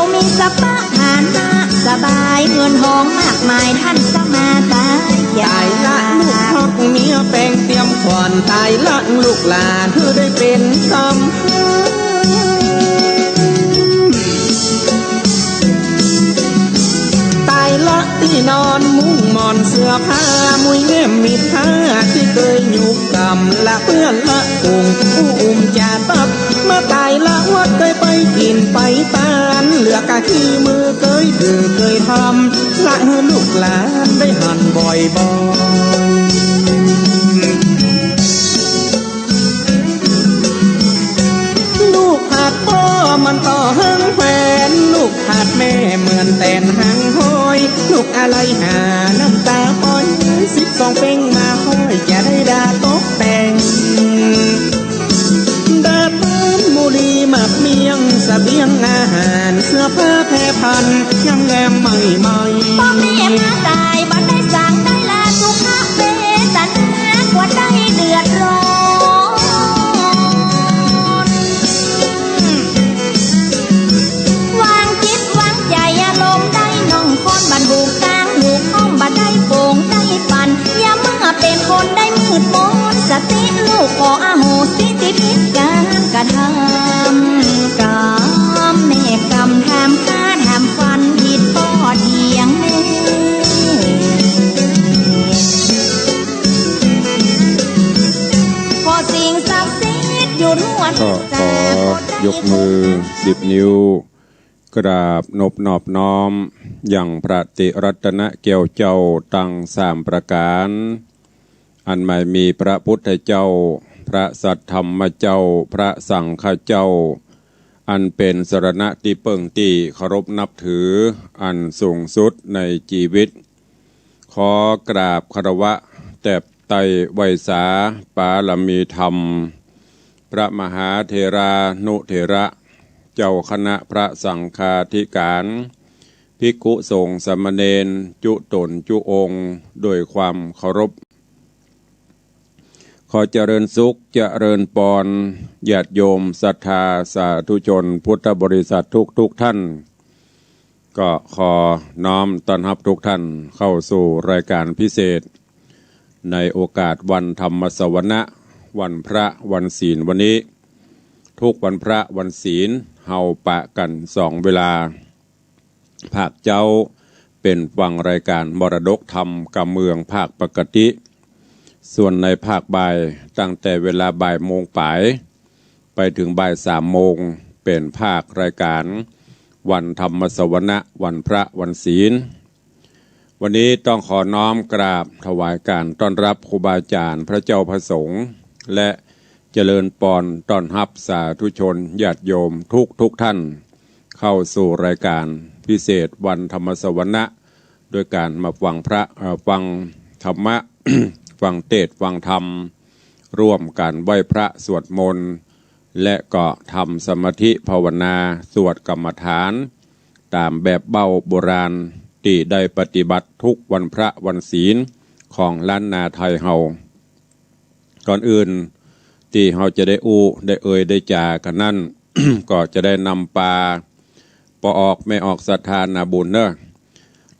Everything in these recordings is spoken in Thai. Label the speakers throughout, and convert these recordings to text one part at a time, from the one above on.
Speaker 1: ยวมีสปะฐานะสบายเงินทองมากมายท่านสมาตายาย
Speaker 2: ละลูกทอกเมียแปลงเตรียมขวัญตายละลูกหลานเธอได้เป็นซ้ำที่นอนมุ้งมอนเสื้อผ้ามุ้ยเล่มมีผ้าที่เคยยุกกำละเพื่อนละกุงผู้อุ้มจ่าตับมาตายละวัดเคยไปกินไปตานเหลือกะขี้มือเคยถือเคยทำละให้ลูกหลานได้หันบ่อยลูกขาดพ่อมันต่อหังแฟนลูกขาดแม่เหมือนแตนหังห้อยลูกอะไรหาน้ำตาปอย12เป้งมาห้อยจะได้ดาตกแต่งดาต้นบุรีหมักเมียงเสบียงอาหารเสื้อผ้าแพร่พันยังแงมใหม่
Speaker 1: พ่อแม่มาตายบ่ได้สั่งได้ลาสุขเวทนากว่าได้เดือดร้อนวางจิตวางใจอารมณ์ได้น้องคนบันบุกกลางหูห้องบันได้โป่งได้ปันอย่ามาเป็นคนได้มืดมนสติลูกขออโหสิที่ผิดการกระทำกรรมแม่กรรมทำฆ่าทำฟันผิดพ่อเดียงแม่ขอสิ่งศักดิ์สิทธิ์อยู่ทั่ว
Speaker 3: ก็ขอยกมือ10 นิ้วกราบนบนอบน้อมอย่างพระติรัตนเกี่ยวเจ้าตั้ง3 ประการอันไม่มีพระพุทธเจ้าพระสัทธรรมเจ้าพระสังฆเจ้าอันเป็นสรณะที่เปิงที่เคารพนับถืออันสูงสุดในชีวิตขอกราบคารวะแตบไตไวสาปาลมีธรรมพระมหาเถรานุเถระเจ้าคณะพระสังฆาธิการภิกขุสงฆ์สามเณรจุตนจุองค์โดยความเคารพขอเจริญสุขเจริญปอนญาติโยมศรัทธาสาธุชนพุทธบริษัททุกท่านก็ขอน้อมต้อนรับทุกท่านเข้าสู่รายการพิเศษในโอกาสวันธรรมสวนะวันพระวันศีลวันนี้ทุกวันพระวันศีลเฮาปะกัน2 เวลาภาคเจ้าเป็นฟังรายการมรดกธรรมกำเมืองภาคปกติส่วนในภาคบ่ายตั้งแต่เวลาบ่ายโมงปลายไปถึงบ่าย3 โมงเป็นภาครายการวันธรรมสวนะวันพระวันศีลวันนี้ต้องขอน้อมกราบถวายการต้อนรับครูบาอาจารย์พระเจ้าพระสงฆ์และเจริญปอนต้อนรับสาธุชนญาติโยมทุกท่านเข้าสู่รายการพิเศษวันธรรมสวนะโดยการมาฟังฟังธรรมะ ฟังเทศน์ฟังธรรมร่วมกันไหว้พระสวดมนต์และก็ทำสมาธิภาวนาสวดกรรมฐานตามแบบเบ้าโบราณที่ได้ปฏิบัติทุกวันพระวันศีลของล้านนาไทยเฮาก่อนอื่นที่เฮาจะได้ได้ได้จากันนั่น ก็จะได้นำปลาปออกไม่ออกศรัทธานาบุญเนอะ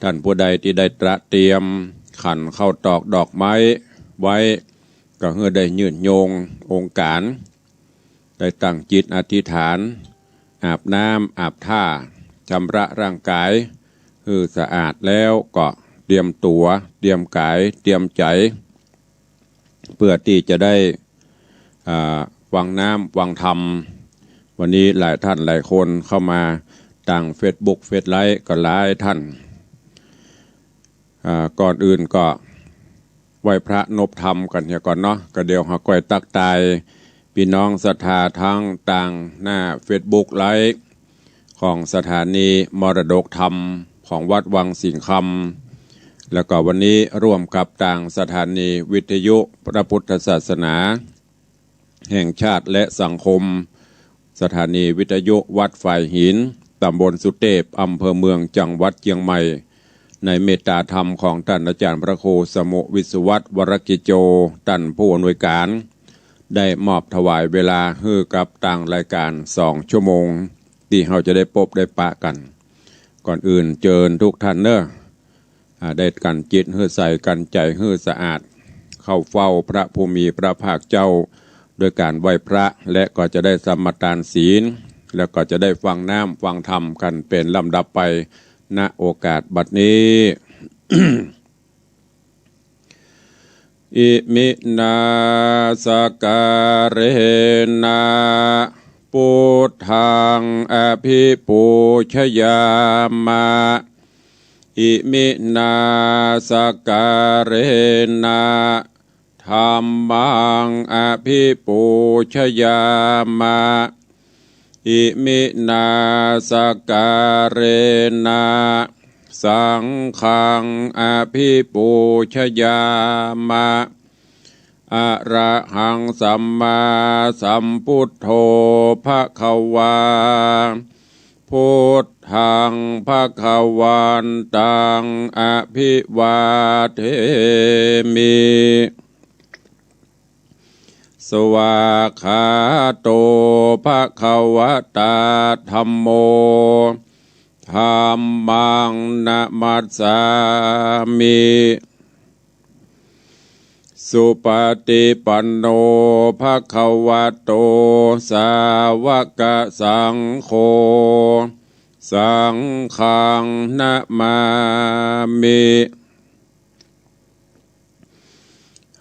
Speaker 3: ท่านผู้ใดที่ได้ตระเตรียมขันเข้าตอกดอกไม้ไว้ก็เพื่อได้ยืดโยงองค์การได้ตั้งจิตอธิษฐานอาบน้ำอาบท่าชำระร่างกายคือสะอาดแล้วก็เตรียมตัวเตรียมกายเตรียมใจเพื่อที่จะได้ฟังน้ำฟังธรรมวันนี้หลายท่านหลายคนเข้ามาต่างFacebook เฟซไลฟ์ก็หลายท่านก่อนอื่นก็ไหว้พระนบธรรมกันเฮียก่อนเนาะก็เดี๋ยวหาก้อยตักตายพี่น้องศรัทธาทั้งต่างหน้า Facebook ไลฟ์ของสถานีมรดกธรรมของวัดวังสิงห์คำแล้วก็วันนี้ร่วมกับต่างสถานีวิทยุพระพุทธศาสนาแห่งชาติและสังคมสถานีวิทยุวัดฝ่ายหินตำบลสุเทพอำเภอเมืองจังหวัดเชียงใหม่ในเมตตาธรรมของท่านอาจารย์พระครูสมุวิศวัตรวรกิจโจท่านผู้อำนวยการได้มอบถวายเวลาให้กับต่างรายการ2 ชั่วโมง ตีเราจะได้พบได้ปะกันก่อนอื่นเจิญทุกท่านเนอะได้กันจิตเฮือใส่กันใจเฮือสะอาดเข้าเฝ้าพระภูมิพระภาคเจ้าโดยการไหว้พระและก็จะได้สมทานศีลแล้วก็จะได้ฟังน้ำฟังธรรมกันเป็นลำดับไปณโอกาสบัดนี้ อิมินาสการเรนะพุทธังอภิปูชยามะอิมินาสการเรนะธัมมังอภิปูชยามะอิมินาสการเรนะสังฆังอภิปูชยามะอะระหังสัมมาสัมพุทโธภควาพุทธังภวันตังอภิวาเทมิสวากขาโตภควตาธัมโมธัมมังนะมัสสามิสุปฏิปันโนภควโตสาวกสังโฆสังฆังนะมามิ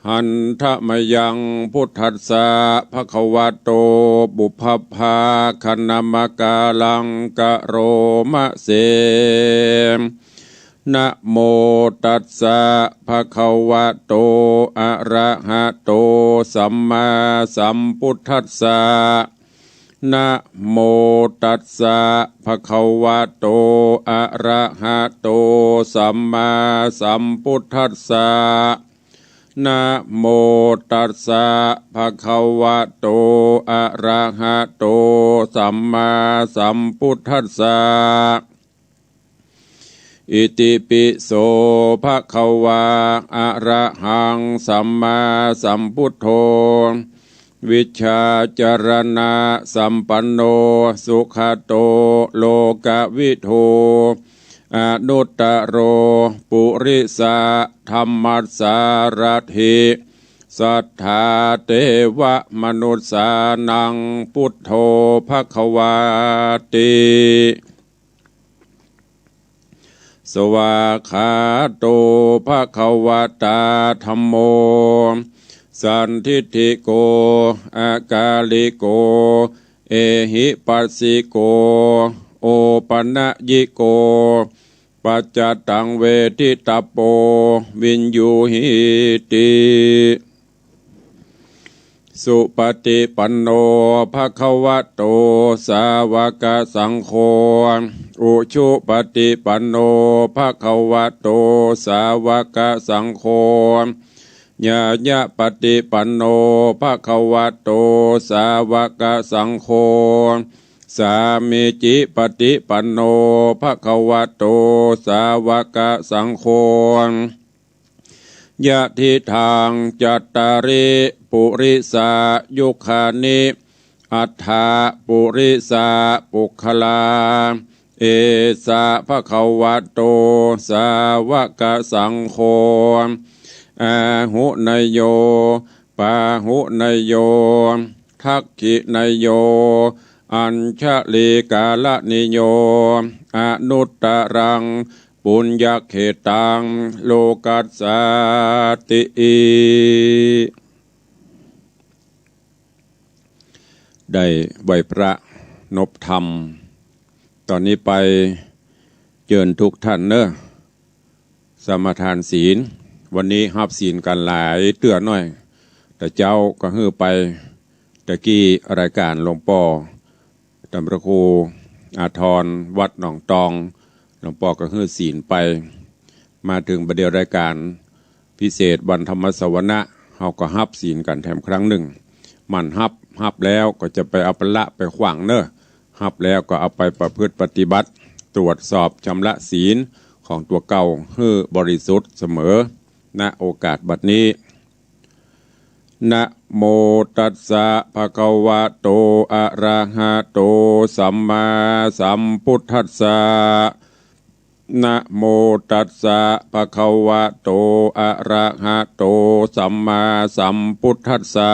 Speaker 3: หันทะมยังพุทธัสสะภควโตบุพพาคณมกาลังกะโรมะเสนะโมตัสสะภควโตอะระหะโตสัมมาสัมพุทธัสสะนะโมตัสสะภควโตอะระหะโตสัมมาสัมพุทธัสสะนะโมตัสสะภควโตอะระหะโตสัมมาสัมพุทธัสสะอิติปิโสภควาอะระหังสัมมาสัมพุทโธวิชชาจารณะสัมปันโนสุขโตโลกวิโทอนุตตโรปุริสาธัมมัสสารถิสัทธาเทวมนุษสานังพุทโธภควาติสวากขาโตภควตาธัมโมสันทิฏฐิโกอากาลิโกเอหิปัสสิโกโอปนะยิโกปัจจตังเวทิตาโปวินยูหิติสุปฏิปันโนภควโตสาวกสังโฆอุชุปฏิปันโนภควโตสาวกสังโฆญาญะปฏิปันโนภควโตสาวกสังโฆสามิจิปฏิปันโนภควโตสาวกสังโฆยะทิทางจัตตาริปุริสายุคานิอัฏฐาปุริสาปุคลาเอสะภควโตสาวกสังโฆอาหุนยโยปาหุนยโยทักขินยโยอัญชลีกาลนิโยอนุตตรังปุญญเขตังโลกัสสติได้ไหวพระนบธรรมตอนนี้ไปเชิญทุกท่านเนอะสมทานศีลวันนี้ฮับศีลกันหลายเตื้อหน่อยแต่เจ้าก็ฮือไปตะกี้รายการหลวงป่อตำพระครูอาทรวัดหนองตองหลวงป่อก็ฮือศีลไปมาถึงประเดี๋ยวรายการพิเศษวันธรรมสวนะเขาก็ฮับศีลกันแถมครั้งหนึ่งมันฮับแล้วก็จะไปเอาปละไปขวางเนอะฮับแล้วก็เอาไปประพฤติปฏิบัติตรวจสอบชำระศีลของตัวเก่าให้บริสุทธิ์เสมอณโอกาสบัดนี้ นะโมตัสสะภะคะวะโตอะระหะโตสัมมาสัมพุทธัสสะนะโมตัสสะภะคะวะโตอะระหะโตสัมมาสัมพุทธัสสะ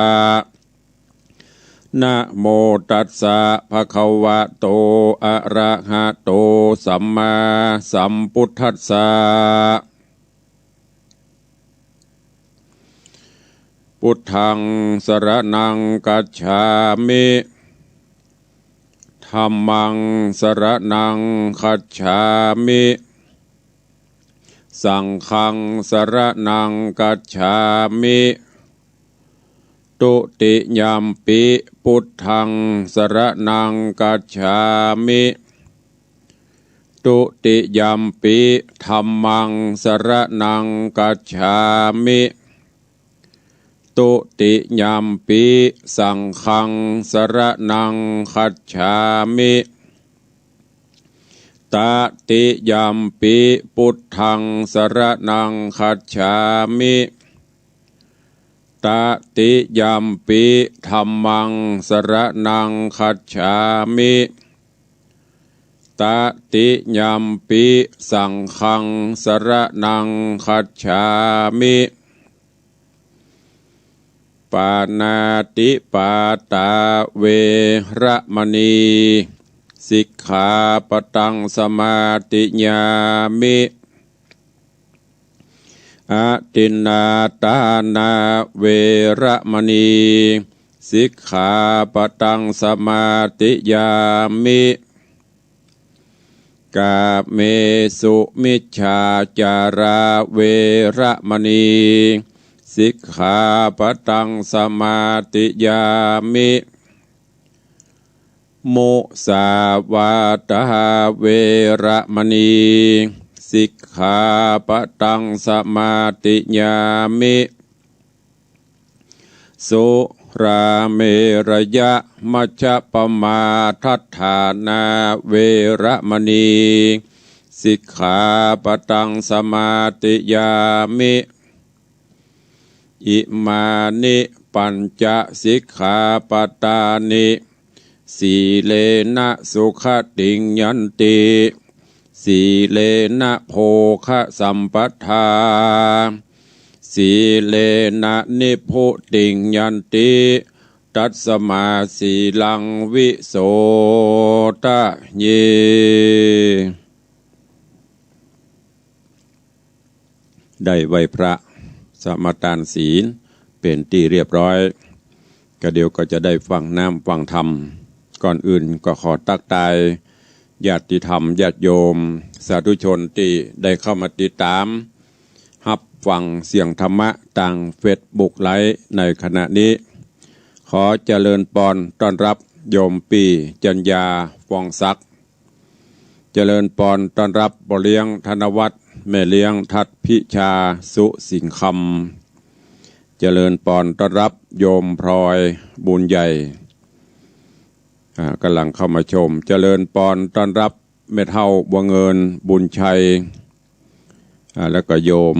Speaker 3: นะโมตัสสะภะคะวะโตอะระหะโตสัมมาสัมพุทธัสสะพุทธังสรณังกัจฉามิธัมมังสรณังคัจฉามิสังฆังสรณังกัจฉามิตุติยัมปิพุทธังสรณังกัจฉามิตุติยัมปิธัมมังสรณังกัจฉามิตุติยัมปิสังฆังสรณังคัจฉามิตติยัมปิพุทธังสรณังคัจฉามิตติยัมปิธัมมังสรณังคัจฉามิตติยัมปิสังฆังสรณังคัจฉามิปานาติปาตาเวระมณีสิกขาปตังสมาติญามิอาทินนาตานาเวระมณีสิกขาปตังสมาติญามิกาเมสุมิจฉาจาราเวระมณีสิกขาปตังสมาติญามิมุสาวาทาเวระมณีสิกขาปตังสมาติญามิสุราเมรยะมัชฌะปมาทัฏฐานาเวระมณีสิกขาปตังสมาติญามิอิมานิปัญจสิกขาปตานิสีเลนะสุขติงยันติสีเลนะโภคะสัมปทาสีเลนะนิพุติงยันติตัสสมาสีลังวิโสทะเยได้ไหวพระสมทานศีลเป็นที่เรียบร้อยก็เดี๋ยวก็จะได้ฟังน้ำฟังธรรมก่อนอื่นก็ขอตักทายญาติธรรมญาติโยมสาธุชนที่ได้เข้ามาติดตามรับฟังเสียงธรรมะทางเฟซบุ๊กไลฟ์ในขณะนี้ขอเจริญปอนต้อนรับโยมปีจัญญาฟองศักดิ์เจริญปอนต้อนรับบ่เลี้ยงธนวัฒน์แม่เลี้ยงทัดพิชาสุสิงคำเจริญปอนต้อนรับโยมพลอยบุญใหญ่กำลังเข้ามาชมเจริญปอนต้อนรับแม่เฒ่าบัวเงินบุญชัยแล้วก็โยม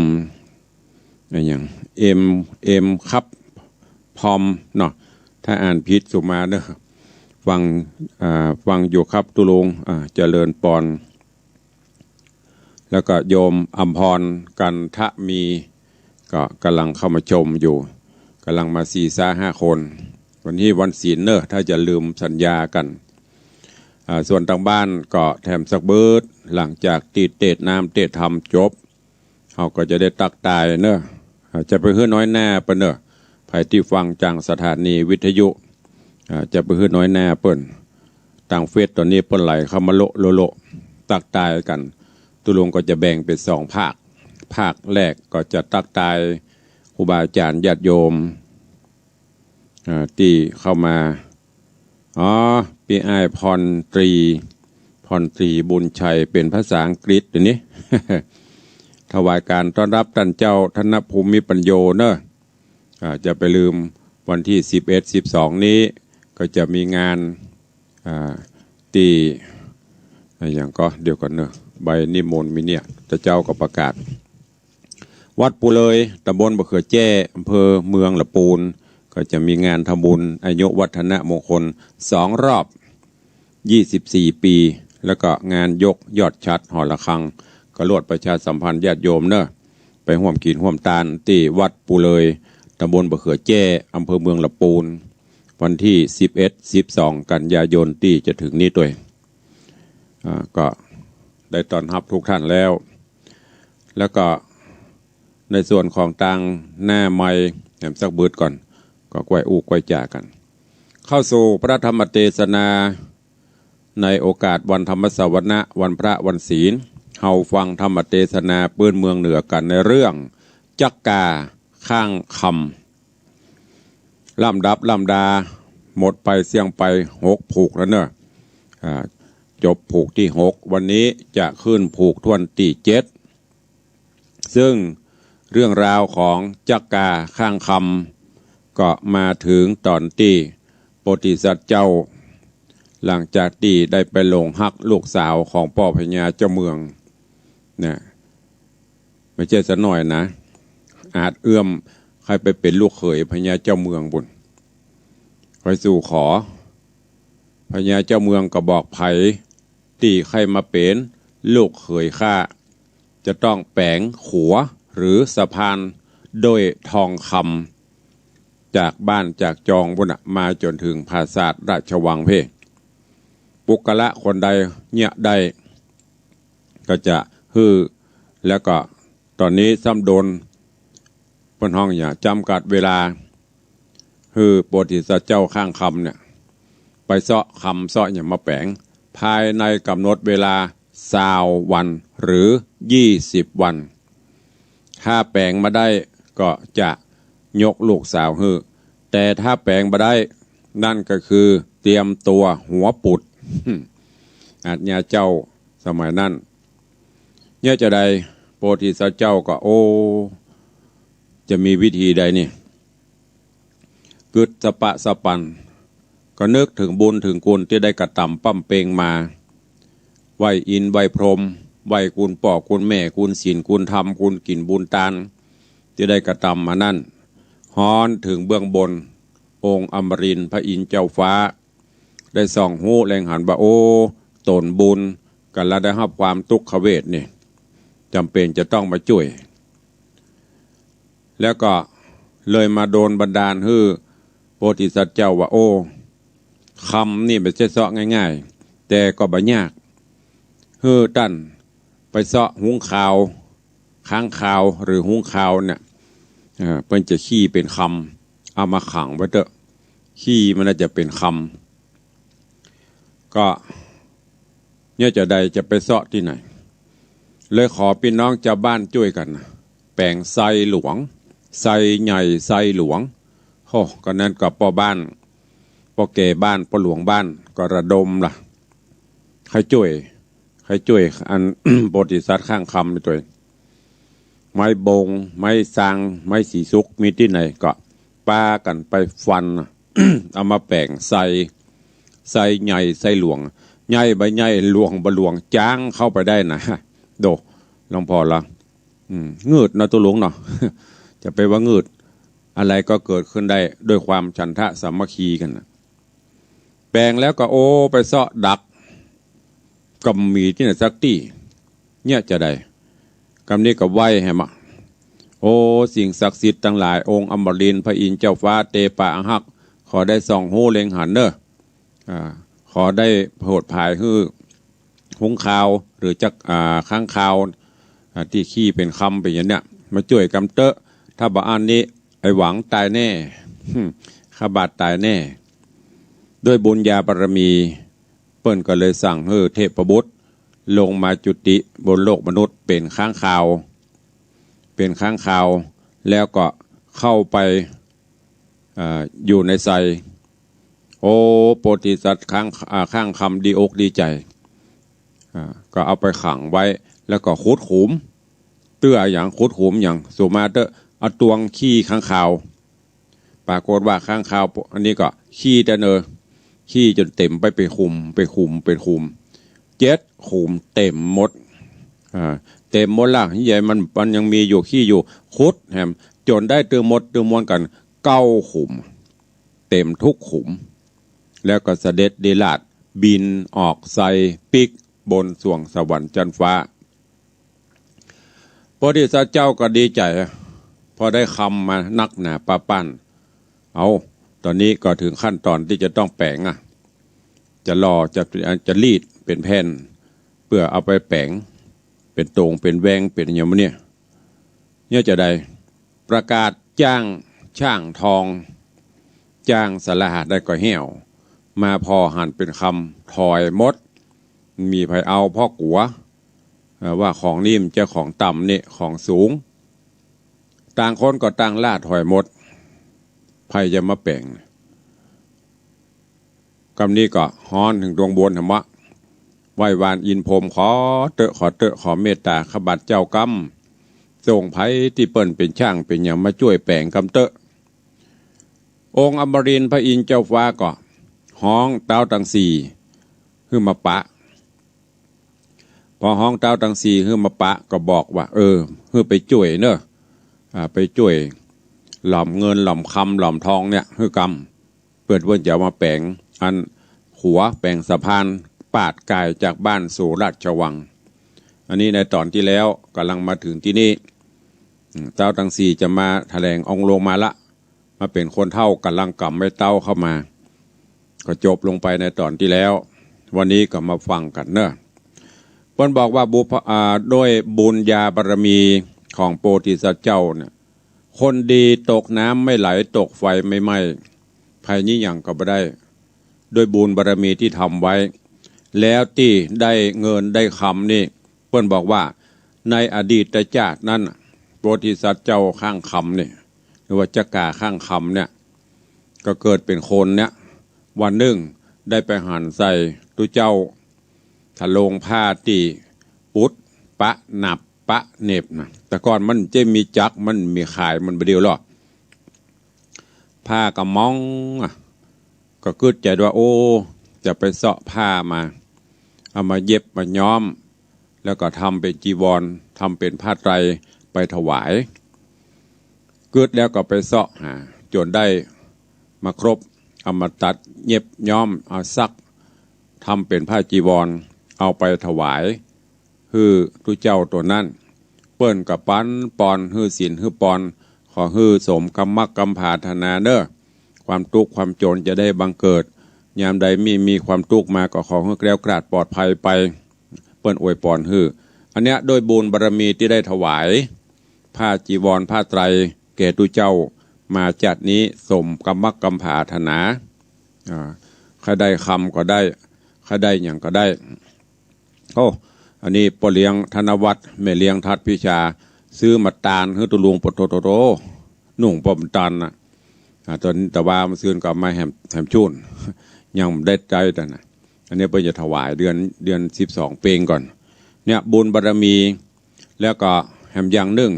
Speaker 3: อย่างเอ็มครับพอมเนาะถ้าอ่านผิดสุมาเด้อฟังอยู่ครับตุลุงเจริญปอนแล้วก็โยมอัมพรกันทะมีก็กำลังเข้ามาชมอยู่กำลังมา4-5 คนวันนี้วันศีลเนอะถ้าจะลืมสัญญากันส่วนทางบ้านก็แถมสักเบิดหลังจากตีเตดน้ำเตดทำจบเขาก็จะได้ตักตายเนอะจะไปเฮือน้อยหน้าเปิ้นเนอะภายที่ฟังจากสถานีวิทยุจะไปเฮือน้อยหน้าเปิ้นต่างเฟสตอนนี้เปิ้นไหลเข้ามาโลตักตายกันตุลงก็จะแบ่งเป็น2 ภาคแรกก็จะตักตายครูบาอาจารย์ญาติโยมที่เข้ามาพี่อ้ายพรตรีบุญชัยเป็นภาษาอังกฤษตัวนี้ ถวายการต้อนรับท่านเจ้าธนภูมิปัญโยเนอะจะไปลืมวันที่11-12นี้ก็จะมีงานที่อย่างก็เดี๋ยวก่อนเนอะใบนิมนต์มีเนี่ยเจ้าก็ประกาศวัดปูเลยตำบลบะเขือแจ้อำเภอเมืองละปูน ก็จะมีงานทำบุญอายุวัฒนมงคล2 รอบ24 ปีแล้วก็งานยกยอดชัดหอระฆังก็รวดประชาสัมพันธ์ญาติโยมเนอะไปห่วมกินห่วมตาลที่วัดปูเลยตำบลบะเขือแจ้อำเภอเมืองลำพูนวันที่11-12 กันยายนที่จะถึงนี้ด้วยก็ได้ต้อนรับทุกท่านแล้วก็ในส่วนของตังหน้าไม้แหมสักบืดก่อนก็กวยอูกวยจ่ากันเข้าสู่พระธรรมเทศนาในโอกาสวันธรรมสวนะวันพระวันศีลเฮาฟังธรรมเทศนาปื้นเมืองเหนือกันในเรื่องจักกาข้างคำลำดับลำดาหมดไปเสี่ยงไป6 ผูกแล้วเนอะจบผูกที่6วันนี้จะขึ้นผูกทวนที่7ซึ่งเรื่องราวของจักกาข้างคำก็มาถึงตอนที่โพธิสัตว์เจ้าหลังจากที่ได้ไปหลงฮักลูกสาวของพ่อพญาเจ้าเมืองเนี่ยไม่ใช่สักหน่อยนะอาจเอื้อมใครไปเป็นลูกเขยพญาเจ้าเมืองบุญคอยสู่ขอพญาเจ้าเมืองก็บอกไผที่ใครมาเป็นลูกเขยข้าจะต้องแปลงขัวหรือสะพานโดยทองคำจากบ้านจากจองบุญมาจนถึงปราสาทราชวังเพปุกละคนใดเนี่ยได้ก็จะฮือแล้วก็ตอนนี้ซ้ำโดนเปิ้นห้องอย่าจำกัดเวลาฮือโพธิสัตว์เจ้าข้างคำเนี่ยไปเสาะคำเสาะอย่างมาแปลงภายในกำหนดเวลา20 วันหรือ20 วันถ้าแปลงมาได้ก็จะยกลูกสาวฮือแต่ถ้าแปลงมาได้นั่นก็คือเตรียมตัวหัวปุดอาจญาเจ้าสมัยนั้นเนี่ยจะได้โพธิสัตว์เจ้าก็จะมีวิธีใดนี่กึดสปะสปันก็นึกถึงบุญถึงกุลที่ได้กระทำปั้มเปงมาไหวอินไหวพรหมไหวกุลป่อกุลแม่กุลศีลกุลธรรมกุลกินบุญตาลที่ได้กระทำมานั่นฮ้อนถึงเบื้องบนองค์อมรินทร์พระอินทร์เจ้าฟ้าได้ส่องหูแรงหันว่าตนบุญกันแล้วได้รับความทุกขเวทนี่จำเป็นจะต้องมาช่วยแล้วก็เลยมาโดนบันดาลให้โพธิสัตว์เจ้าว่าคำนี่ไม่ใช่เสาะง่ายๆแต่ก็บ่ยากตั้นไปเสาะหุงข้าวค้างข้าวหรือหุงข้าวเนี่ยเพิ่นจะขี้เป็นคำเอามาขังไว้เถอะขี้มันน่าจะเป็นคำก็เนี่ยจะใดจะไปเสาะที่ไหนเลยขอพี่น้องชาวบ้านช่วยกันแปลงไซหลวงไซใหญ่ไซหลวงก็นั้นกับพ่อบ้านพ่อแก่บ้านพ่อหลวงบ้านก็ระดมล่ะใครช่วยอัน โพธิสัตว์ข้างคำไปตัวไม้บงไม้สังไม้สีสุกมีที่ไหนก็ป้ากันไปฟัน เอามาแปลงไซใหญ่ไซหลวงใหญ่ใบใหญ่หลวงบะหลวงจ้างเข้าไปได้นะโดลองพอละงืดนะตัวหลวงเนาะ จะไปว่างืดอะไรก็เกิดขึ้นได้ด้วยความฉันทะสามัคคีกันนะแปลงแล้วก็ไปเสาะดักกำมีที่ไหนสักที่เนี่ยจะได้กำนี้ก็ไหวแฮมะสิ่งศักดิ์สิทธิ์ทั้งหลายองค์อมรินทร์พระอินทร์เจ้าฟ้าเตปะหักขอได้ส่องหูเล็งหันเนอขอได้โปรดภายฮื้อหุงข้าวหรือจักข้างข้าวที่ขี้เป็นคำเป็นอย่างเนี้ยมาช่วยกำเตอะถ้าบ่อันนี้ไอ้หวังตายแน่ข้าบาดตายแน่ด้วยบุญญาบารมีเปิ้นก็เลยสั่งให้เทพบุตรลงมาจุติบนโลกมนุษย์เป็นข้างคาวแล้วก็เข้าไปอยู่ในไซโพธิสัตว์ข้างคำดีอกดีใจก็เอาไปขังไว้แล้วก็ขุดขุมเตื้ออย่างขุดขุมอย่างสุมาเตอร์เอาตวงขี้ข้างคาวปรากฏว่าข้างคาวอันนี้ก็ขี้แต่ขี้จนเต็มไปคุม7 ขุมเต็มหมดเต็มหมดละใหญ่มันยังมีอยู่ขี้อยู่คุดแฮมจนได้เตือมดเตือมวนกัน9 ขุม เต็มทุกขุมแล้วก็เสด็จเดลาดบินออกใส่ปิกบนสวงสวรรค์จันฟ้าพระโพธิสัตว์เจ้าก็ดีใจพอได้คำมานักหนาป้าปั้นเอาตอนนี้ก็ถึงขั้นตอนที่จะต้องแปลงจะรอจะรีดเป็นแผ่นเพื่อเอาไปแปลงเป็นตรงเป็นแวงเป็นอย่างนี้เนี่ยจะได้ประกาศจ้างช่างทองจ้างสละหะได้ก็เหี่ยวมาพอหันเป็นคำถอยมดมีไผเอาพ่อกัวว่าของนิ่มจะของต่ำนี่ของสูงต่างคนก็ต่างล่าถอยมดไผจะมาแปลงกำนี้ก็ฮ้อนถึงดวงบนธรรมะไหว้วานอินพรมขอเตอะขอเมตตาขบัดเจ้ากรรมส่งไผที่เปิ้นเป็นช่างเป็นอย่างมาช่วยแปลงกำเตอะองค์อมรินทร์พระอินทร์เจ้าฟ้าก็ห้องเต้าตังสี่ขึ้นมาปะพอห้องเต้าตังสี่ขึ้นมาปะก็บอกว่าขึ้นไปช่วยเนอะไปช่วยหล่อมเงินหล่อมคำหล่อมทองเนี่ยคือกรรมเปิดว่าจะมาแปลงอันหัวแปลงสะพานปาดกายจากบ้านสู่ราชวังอันนี้ในตอนที่แล้วกำลังมาถึงที่นี่เต้าตังสี่จะมาแถลงองค์ลงมาละมาเป็นคนเท่ากำลังกำไม่เต้าเข้ามาก็จบลงไปในตอนที่แล้ววันนี้ก็มาฟังกันเนอะเพิ่นบอกว่าโดยบุญญาบารมีของโพธิสัตว์เจ้าเนี่ยคนดีตกน้ำไม่ไหลตกไฟไม่ไหม้ภัยนี้อย่างก็ไม่ได้โดยบุญบารมีที่ทำไว้แล้วที่ได้เงินได้คำนี่เพิ่นบอกว่าในอดีตชาตินั้นโพธิสัตว์เจ้าข้างคำเนี่ยหรือว่าจักราข้างคำเนี่ยก็เกิดเป็นคนเนี่ยวันหนึ่งได้ไปหันใส่ตุเจ้าทะลงผ้าตีปุดปะหนับปะเน็บนะแต่ก่อนมันจะมีจักมันมีขายมันประเดียวหรอผ้ากระมองก็กึดใจว่าโอ้จะไปเสาะผ้ามาเอามาเย็บมาย้อมแล้วก็ทำเป็นจีวรทำเป็นผ้าไตรไปถวายกึดแล้วก็ไปเสาะหาจนได้มาครบเอามาตัดเย็บย้อมเอาซักทำเป็นผ้าจีวรเอาไปถวายคือตุเจ้าตัวนั้นเปิ้นกับปั้นปอนฮือศีลฮือปอนขอฮือสมกรรมกรรมภาธนาเด้อความทุกข์ความโจรจะได้บังเกิดยามใดมีความทุกข์มาก็ขอให้แกล้วกราดปลอดภัยไปเปิ้นอวยปอนฮืออันเนี้ยโดยบุญบารมีที่ได้ถวายผ้าจีวรผ้าไตรแก่ตุเจ้ามาจัดนี้สมกรรมกรรมภาธนาใครได้คำก็ได้ใครได้อย่างก็ได้อันนี้ปเลี้ยงธนวัฒน์แม่เลี้ยงทัดพิชาซื้อมาตาลให้ตุลุงปโตโตนุ่งปมตันนะตอนแต่ว่ามันซื้อกับไม้แหมชุนยังได้ใจแต่นะอันนี้เพิ่งจะถวายเดือน12 เปงก่อนเนี่ยบุญบารมีแล้วก็แหมอย่างหนึ่ง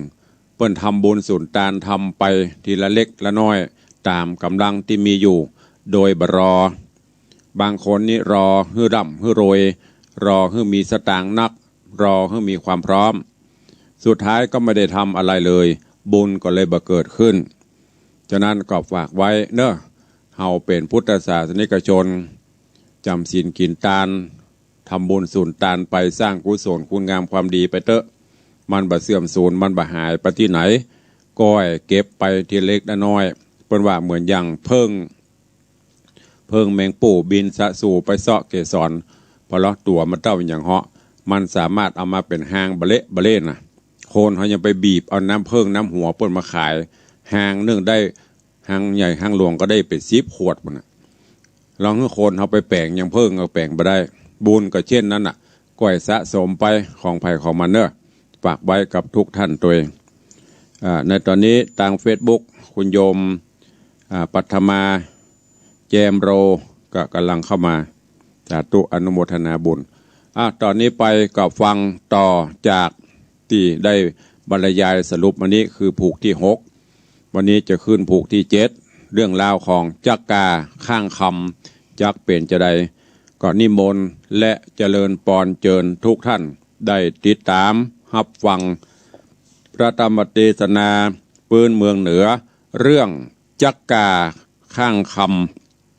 Speaker 3: เพิ่นทำบุญสุนทานทำไปทีละเล็กละน้อยตามกำลังที่มีอยู่โดยบรอบางคนนี่รอฮื้อร่ำฮื้อโรยรอฮื้อมีสตางค์นักรอฮื้อมีความพร้อมสุดท้ายก็ไม่ได้ทำอะไรเลยบุญก็เลยบังเกิดขึ้นฉะนั้นก็ฝากไว้เนอะเฮาเป็นพุทธศาสนิกชนจำศีลกินทานทำบุญสุนทานไปสร้างกุศลคุณงามความดีไปเถอะมันบ่เสื่อมสูญมันบ่หายไปที่ไหนก้อยเก็บไปทีเล็กน้อยเปิ้นว่าเหมือนอย่างเพิ่งแมงปู่บินสะสู่ไปเสาะเกสรพอละตัวมันเต้าอย่างเหาะมันสามารถเอามาเป็นหางบะเล่นะโคนเขายังไปบีบเอาน้ำเพิ่งน้ำหัวเปิ้นมาขายหางนึ่งได้หางใหญ่หางหลวงก็ได้เป็น10 ขวดมันนะลองให้โคนเขาไปแปลงยังเพิ่งเอาแปลงไปได้บุญก็เช่นนั้นน่ะก้อยสะสมไปของไผ่ของมันเนอะฝากไว้กับทุกท่านตัวเองในตอนนี้ทาง Facebook คุณโยมปัทมาแจมโรก็กำลังเข้ามาสาธุอนุโมทนาบุญตอนนี้ไปก็ฟังต่อจากที่ได้บรรยายสรุปวันนี้คือผูกที่6วันนี้จะขึ้นผูกที่7เรื่องราวของจักกาข้างคำจักเป็นจะใดก็นิมนต์และเจริญปอนเจิญทุกท่านได้ติดตามรับฟังพระธรรมเทศนาปืนเมืองเหนือเรื่องจักกา ข้างค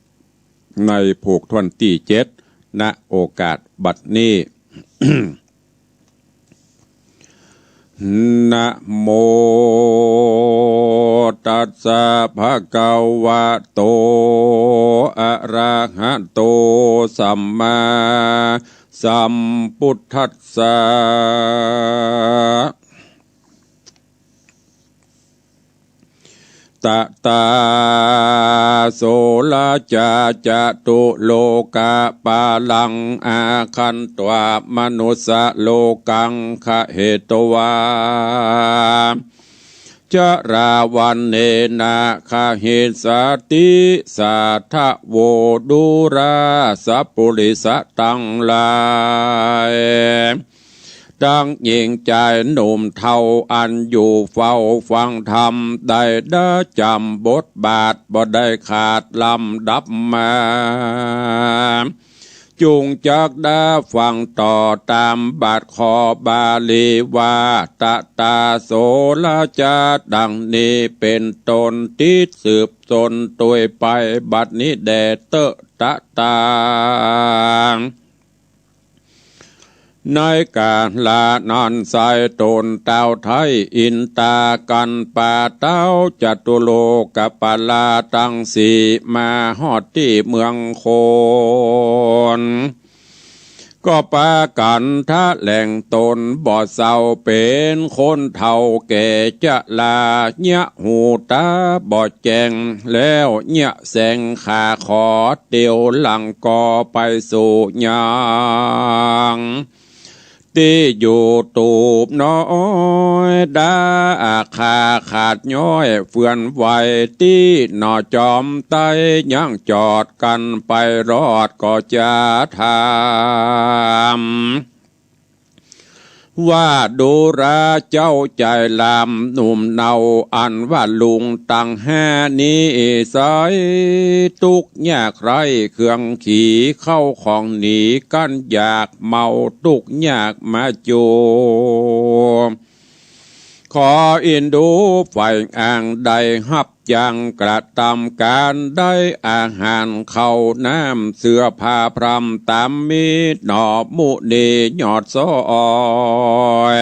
Speaker 3: ำในผูกทวนที่7ณโอกาสบัดนี้ นะโมตัสสะภะคะวะโตอะระหะโตสัมมาสัมพุทธัสสะตะตาโสลาจาจตุโลกาปาลังอาคันตวามนุสะโลกังคะเหตวาจราวันเนนะคะเหสติสัทธโวดุราสัพปุริสตังลายดังยิงใจหนุ่มเทาอันอยู่เฝ้าฟังธรรมได้จำบทบาทบ่ได้ขาดลำดับมาจุงจักได้ฟังต่อตามบาทขอบาลีว่าตะตาโสลาจาดังนี้เป็นตนติดสืบตนตัวไปบัดนี้แดเตอะตะตาในการลานอนใส่ตนเต้าไทยอินตากันป่าเต้าจตุโลกปาลาตังสีมาฮอดที่เมืองโคนก็ปากันทะแหล่งตนบ่เศร้าเป็นคนเฒ่าแก่จะลาเนี้ยหูตาบ่แจงแล้วเนี้ยแสงขาขอเตียวหลังก่อไปสู่ยางที่อยู่ตูบน้อยดาขาดย้อยเฟื่อนไหวที่นอจอมไตยังจอดกันไปรอดก็จะทำว่าดูราเจ้าใจลำหนุ่มเนาอันว่าลุงตั้งห้านี้สายทุกยากไรเครื่องขี่เข้าของหนีกันอยากเมาทุกยากมาจูขออินดูฝ่ายอ่างใดฮับยังกระทำการได้อาหารเข้าน้ำเสื้อผ้าพรำตามมีหนอมุนีหยอดซ้อย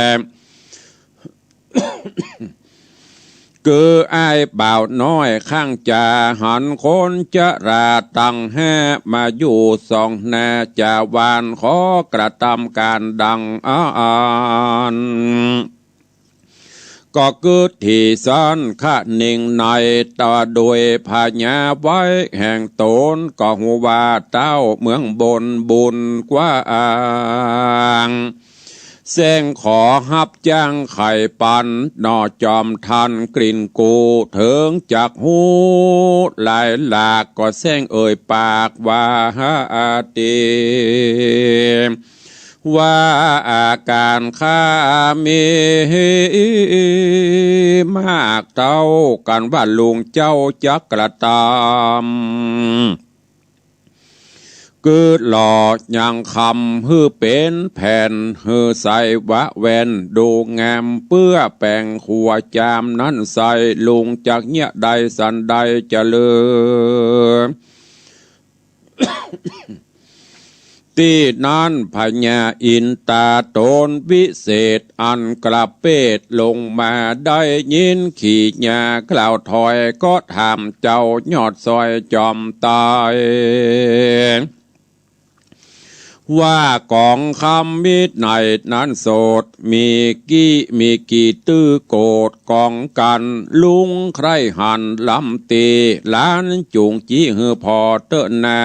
Speaker 3: คือไอ้บ่าวน้อยข้างจาหันคนจะราตังแห่มาอยู่สองแน่จาวานขอกระทำการดังอ่านก็เกิดที่สันข้านิ่งในต่อโดยพญาไว้แห่งตนก็หัวว่าเต้าเมืองบนบุญกว่าอ่างแสงขอฮับจ้างไข่ปันนอจอมทันกลิ่นกูเถิงจากหูหลายหลากก็แสงเอ่ยปากว่าฮาตีว่าอาการข้ามีมากเท่ากันว่าลุงเจ้าจักกระตำเกิดหล่อยังคำฮือเป็นแผ่นฮือใส่วะแวนดูงามเปื้อแป่งขัวจามนั้นใส่ลุงจากเนี้ยใดสันใดจะเลือที่นั้นพญาอินตาตนวิเศษอันกระเปดลงมาได้ยินขี่ญากล่าวถอยก็ถามเจ้ายอดซอยจอมตายว่ากองคำมิตรในนั้นโสดมีกี่ตื้อโกดกองกันลุงใครหันลำตีล้านจุงจี้ฮือพอเตอนา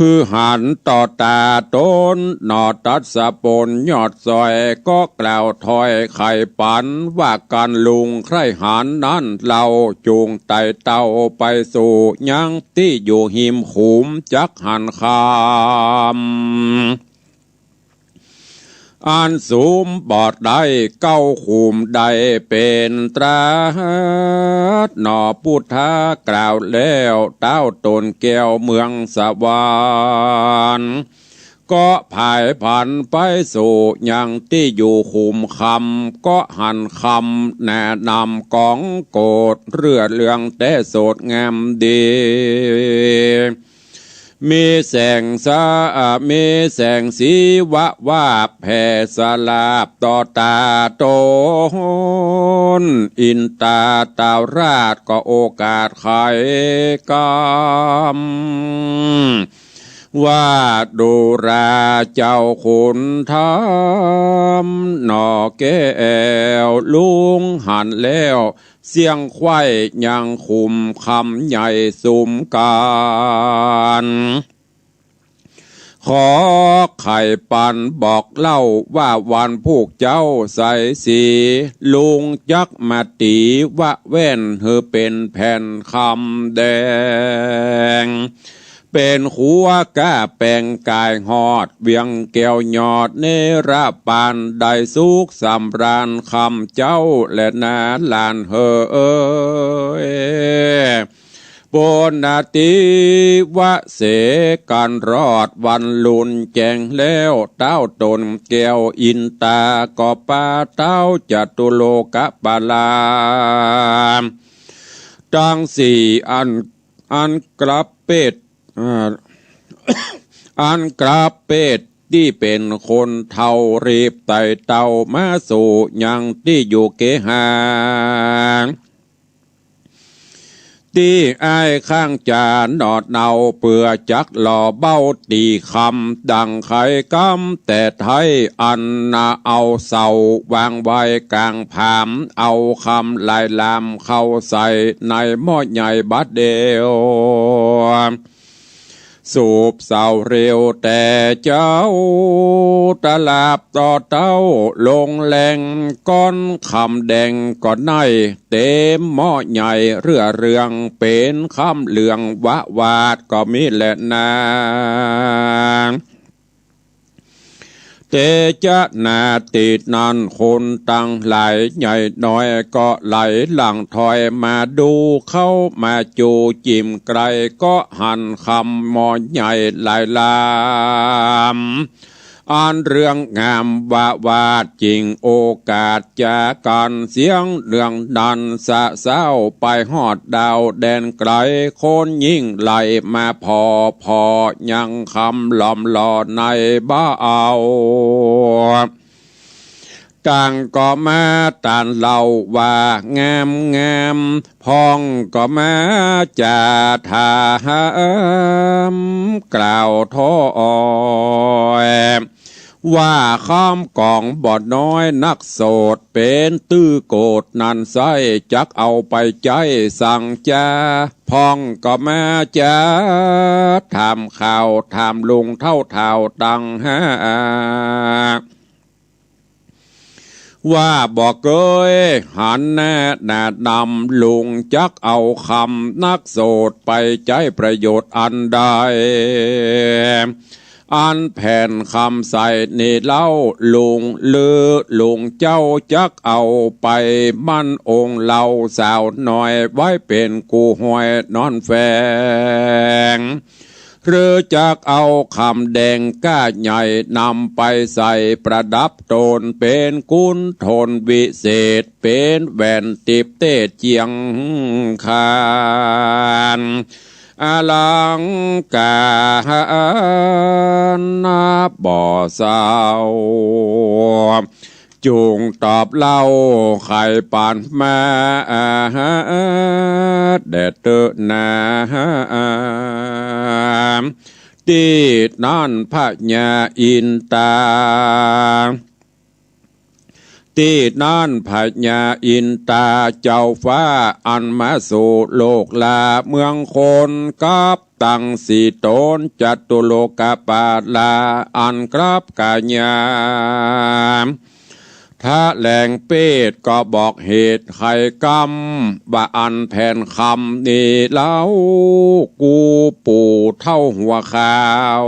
Speaker 3: คือหันต่อตาต้นนอตัดสะปนยอดซอยก็กล่าวถอยไข่ปันว่าการลุงใครหันนั้นเราจูงไต่เต้าไปสู่ยังที่อยู่หิมขุมจักหันคำอันสูมบอดได้เก้าขุมได้เป็นตราหนอพุทธากล่าวแล้วเต้าตนแก้วเมืองสวรรค์ ก็ผายผันไปสู่ยังที่อยู่ขุมคำก็หันคำแนะนำของโกดเรือเรืองแต่โสดงามดีมีแสงมีแสงสีวะวาบแผ่สลาบต่อตาโตนอินตาตาราชก็โอกาสไขกรรมว่าดูราเจ้าขุนทำหนอแก้วลุงหันแล้วเสียงควายยังคุมคำใหญ่สุมการขอไข่ปันบอกเล่าว่าวันพวกเจ้าใส่สีลุงจักมาตีวะแว่นเธอเป็นแผ่นคำแดงเป็นขัวก้าแปลงกายหอดเวียงแก้วยอดเนระปานได้สุขสำราญคำเจ้าและนาลานเฮปนาติวะเสกันรอดวันลุนแจงแล้วเต้าตนแก้วอินตาก็ปาเต้าจตุโลกปาลาทั้งสี่อันกลับเป็ดอันกราบเป็ดที่เป็นคนเท่ารีบไต่เต่ามาสู่ยังที่อยู่เกหาที่ไอ้ข้างจานดอดเนาเปื่อจักหล่อเบ้าตีคำดังไข่กำแต่ไทยอันนาเอาเสาวางไว้กลางผามเอาคำลายลามเข้าใส่ในหม้อใหญ่บัดเดียวสูบเสาเร็วแต่เจ้าตะลาบต่อเต้าลงแหลงก้อนคำแดงก่อนในเต็มหม้อใหญ่เรื่องเป็นคำเหลืองวะวาดก็มีแหละนาเตจะนาติดนันคนตั้งหลายใหญ่น้อยก็ไหลหลังถอยมาดูเข้ามาจูจิมไกลก็หันคำมอใหญ่หลายลามอ่านเรื่องงามวาดจริงโอกาสจากกันเสียงเรื่องดันสะเศร้าไปหอดดาวแดนไกลคนยิ่งไหลมาพอยังคำหลอมหล่อในบ้าเอาต่างก็มาตานเล่าว่างามพองก็มาจ่าทากล่าวท้อยว่าข้ามกองบอดน้อยนักโสดเป็นตื้อโกดนันไส้จักเอาไปใจสั่งจ้าพองก็มาจ้าทำข่าวทำลุงเท่าตังหาว่าบอกเกยหันแน่นาดำลุงจักเอาคำนักโสดไปใจประโยชน์อันใดอันแผ่นคำใส่นี่เล่าลุงลือลุงเจ้าจักเอาไปมั่นองค์เล่าสาวหน่อยไว้เป็นกูหอยนอนแฝงหรือจักเอาคำแดงก้าใหญ่นำไปใส่ประดับโทนเป็นกุนโทนวิเศษเป็นแหวนติบเตเจียงคานอลังการนับบ่อเศร้าจุงตอบเล่าไข่ปานมาแดดเตอนาตีนั่นพระญาอินตาตีนั่นพญาอินตาเจ้าฟ้าอันมาสู่โลกลาเมืองคนกับตั้งสีตนจัตุโลกปาลาอันกราบกาญาถ้าแหลงเป็ดก็บอกเหตุไขกรรมว่าอันแผ่นคำนี่เล่ากูปู่เท่าหัวขาว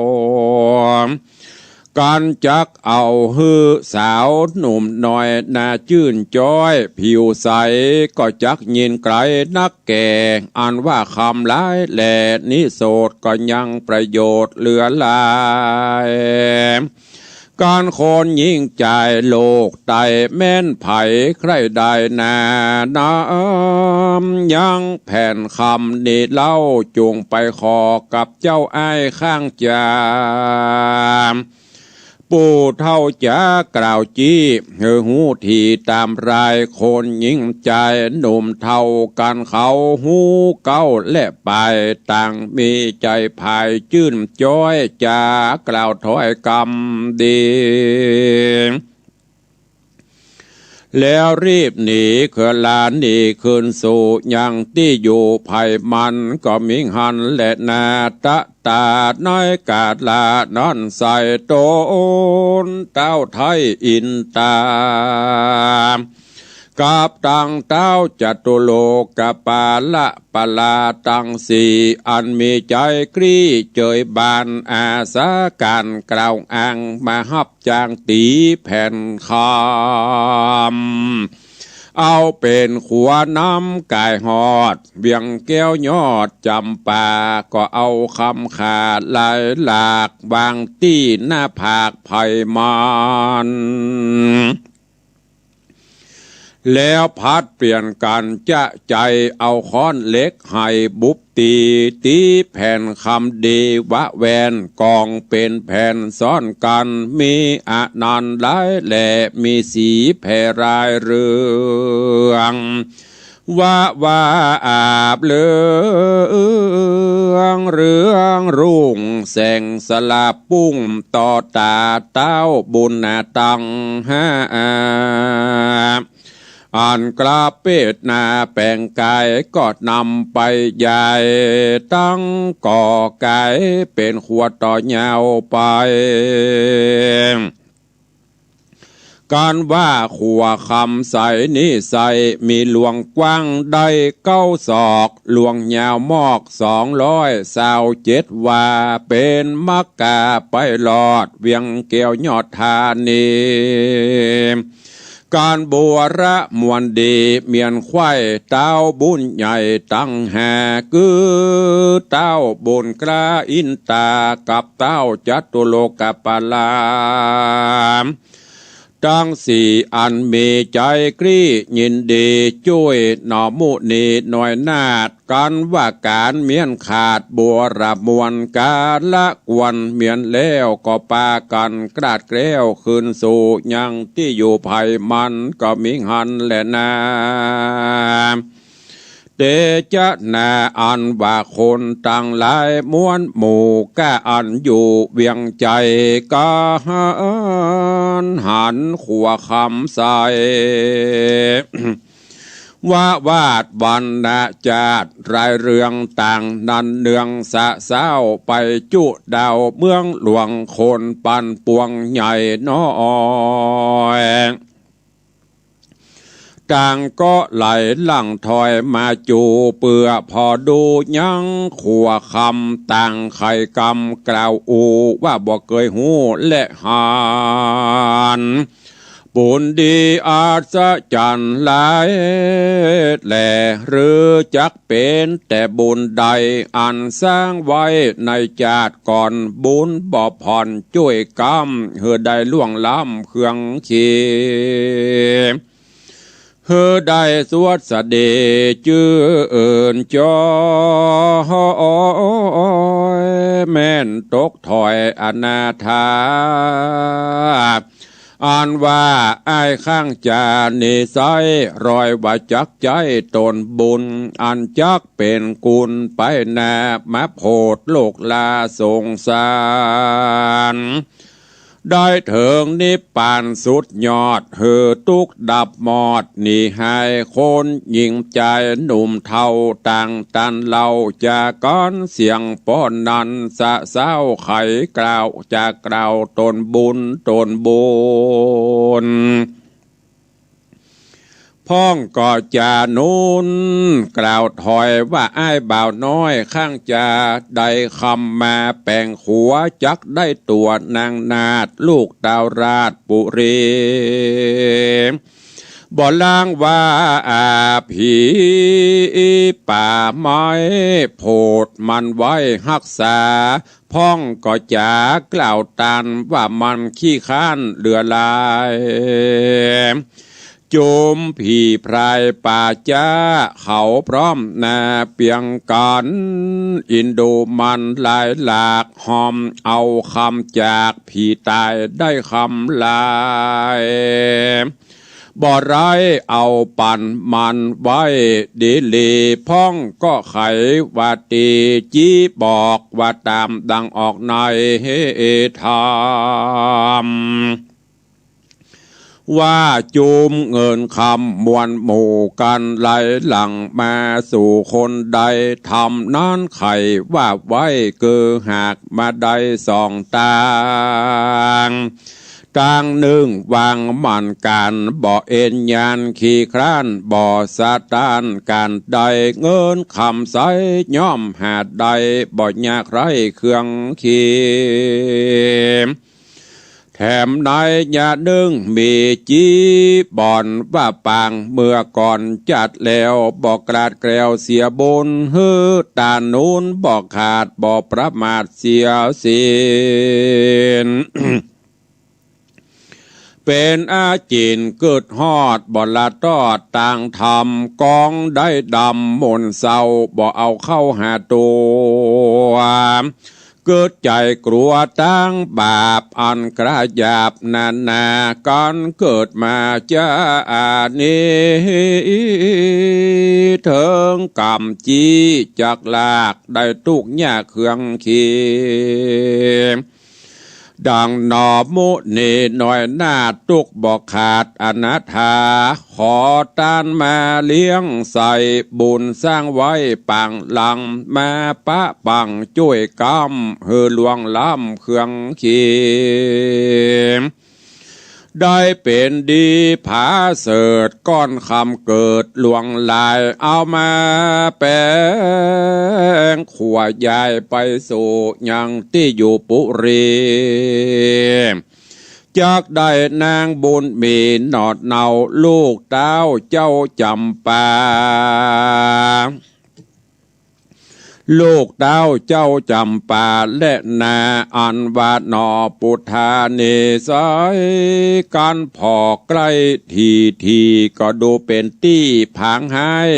Speaker 3: การจักเอาฮือสาวหนุ่มน้อยนาจื่นจ้อยผิวใสก็จักยินไกลนักแก่อันว่าคำร้ายแหล่นิโสดก็ยังประโยชน์เหลือหลายการคนยิ่งใจโลกไตแม่นไผ่ใครได้นาน้ำยังแผ่นคำนี้เล่าจงไปขอกับเจ้าอ้ายข้างจามปู่เท่าจะกล่าวจี้หูที่ตามรายคนยิ่งใจหนุ่มเท่ากันเขาหูเก้าและไปต่างมีใจภายจื่นจ้อยจากล่าวถอยกำดีแล้วรีบหนีเขื่อนลานหนีคืนสู่ยังที่อยู่ภัยมันก็มิงหันและนาตะตาน้อยกาดลานอนใส่โตนเต้าไทยอินตากับตังเต้าจัตุโลกปาละปลาตังสีอันมีใจกรีเจยบานอาสาการกล่าวอ้างมาฮับจางตีแผ่นคำเอาเป็นขัวน้ำกายหอดเบียงแก้วยอดจำปาก็เอาคำขาดลายหลากบางตีหน้าผากไผ่มันแล้วพัดเปลี่ยนกันจะใจเอาค้อนเล็กให้บุบตีแผ่นคำดีวะแวนกองเป็นแผ่นซ้อนกันมีอนันต์หลายแหล่มีสีแผ่รายเรืองว่าอาบเลืองเรื่องรุ่งแสงสลาปุ้งต่อตาเต้าบุญนาตังหาอ่านกราบเป็ดนาแปลงกายก็นำไปใหญ่ตั้งก่อไก่เป็นขวดต่อยาวไปการว่าขัวคำใสนี่ใสมีหลวงกว้างได้9 ศอกหลวงยาวมอก227ว่าเป็นมักกะไปหลอดเวียงเกี่ยวยอดธานีการบัวระมวลดีเมียนไข่เต้าบุญใหญ่ตั้งแห่คือเต้าบุญกระอินตากับเต้าจัตุโลกปลาทั้งสี่อันมีใจกรียินดีช่วยหนอมุนีหน่อยนาดกันว่าการเมียนขาดบัวระมวลกาละกวนเมียนแล้วก็ปากันกราดแกล้วคืนสู่ยังที่อยู่ภัยมันก็มิงหันแหละนาเตจะนาอันว่าคนต่างหลายม้วนหมู่ก้าอันอยู่เวียงใจกาหันขัวคำใสว่าวาดบรรณาจาดรายเรืองต่างนันเนืองสะเศร้าไปจุดาวเมืองหลวงคนปันปวงใหญ่น้อยต่างก็ไหลหลังถอยมาจูเปื่อพอดูยังขัวคำต่างไข่กำกล่าวอูว่าบ่เคยหูและหานบุญดีอาศจรรย์หลายแหล่หรือจักเป็นแต่บุญใดอันสร้างไว้ในจาดก่อนบุญบ่ผ่อนช่วยกำเฮือได้ล่วงล้ำเครื่องขีเฮือได้สวดสเดจื้อเอิญจอยแม่นตกถอยอนาถาอ่านว่าไอ้ข้างจานิสัยรอยว่าจักใจตนบุญอันจักเป็นกุลไปแนบมาโพดโลกลาสงสารได้เถิงนิพพานสุดยอดเฮือตุกดับหมอดนี่ให้คนยิงใจหนุ่มเท่าต่างตันเล่าจากก้อนเสียงป้อนนันสะเศร้าไขกล่าวจากกล่าวตนบุญตนบุญพ พ้องก็จะนุนกล่าวถอยว่าอ้ายบ่าวน้อยข้างจะได้คำมาแป่งขัวจักได้ตัวนางนาดลูกดาวราชปุรีบ่ล้างว่าผีป่าไม้โพดมันไว้รักษาพ้องก็จะกล่าวตันว่ามันขี้ข้านเลือลายโจมผีพรายป่าจ้าเขาพร้อมนาเปียงกันอินโดมันหลายหลากหอมเอาคำจากผีตายได้คำลายบ่ไรเอาปั่นมันไว้ดีลีพ้องก็ไขว่าตีจี้บอกว่าตามดังออกในธรรมว่าจูมเงินคำมวลหมู่กันไหลหลังมาสู่คนใดทำนั้นไขว่าไว้เกือหากมาได้สองต่างหนึ่งวางมันการบ่เอ็นยานขี่คร้านบ่สะตานการใดเงินคำใสย่อมหาดใดบ่ยากไรเครื่องขีแถมในยาดึงมีจีบ่อนว่าปางเมื่อก่อนจัดแล้วบอกกราดแกวเสียบนฮือตานูนบอกขาดบอกประมาทเสียสิน เป็นอาจินเกิดฮอดบ่ละตอดต่างทำกองได้ดำมนเศร้าบ่เอาเข้าหาตัวเกิดใจกลัวตั้งบาปอันกระยาบนากันเกิดมาจะนี้เถิงกำจีจากลากได้ตุกหญ้าเครื่องขีดังนอมุนีหน่อยหน้าตุกบอกขาดอนาถาขอตานมาเลี้ยงใส่บุญสร้างไว้ปังหลังมาปะปังช่วยกำเฮือหลวงล้ำเครื่องขีได้เป็นดีผาเสดก้อนคำเกิดหลวงลายเอามาแปลงขวายยายไปสู่ยังที่อยู่ปุรีจากได้นางบุญมีหนอดเนาลูกเต้าเจ้าจำปาลูกดาวเจ้าจำปาและนาอันวาหนอปุธาเนสายการพอใกล้ทีก็ดูเป็นตี้ผางหาย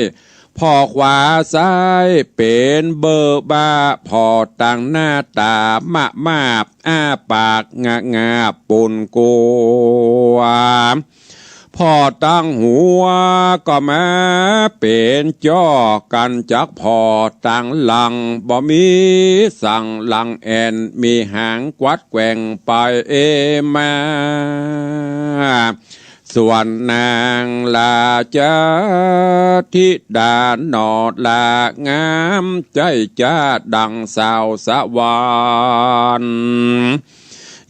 Speaker 3: พอขวาซ้ายเป็นเบอร์บ้าพอต่างหน้าตามะมาบอ้าปากงาปุ่นกวพอตั้งหัวก็มาเป็นจ้อกันจักพอตั้งหลังบ่มีสั่งหลังแอนมีหางกวัดแกว่งไปมาส่วนนางลาจาธิดาหนอดลางามใจจ้าดังสาวสวรรค์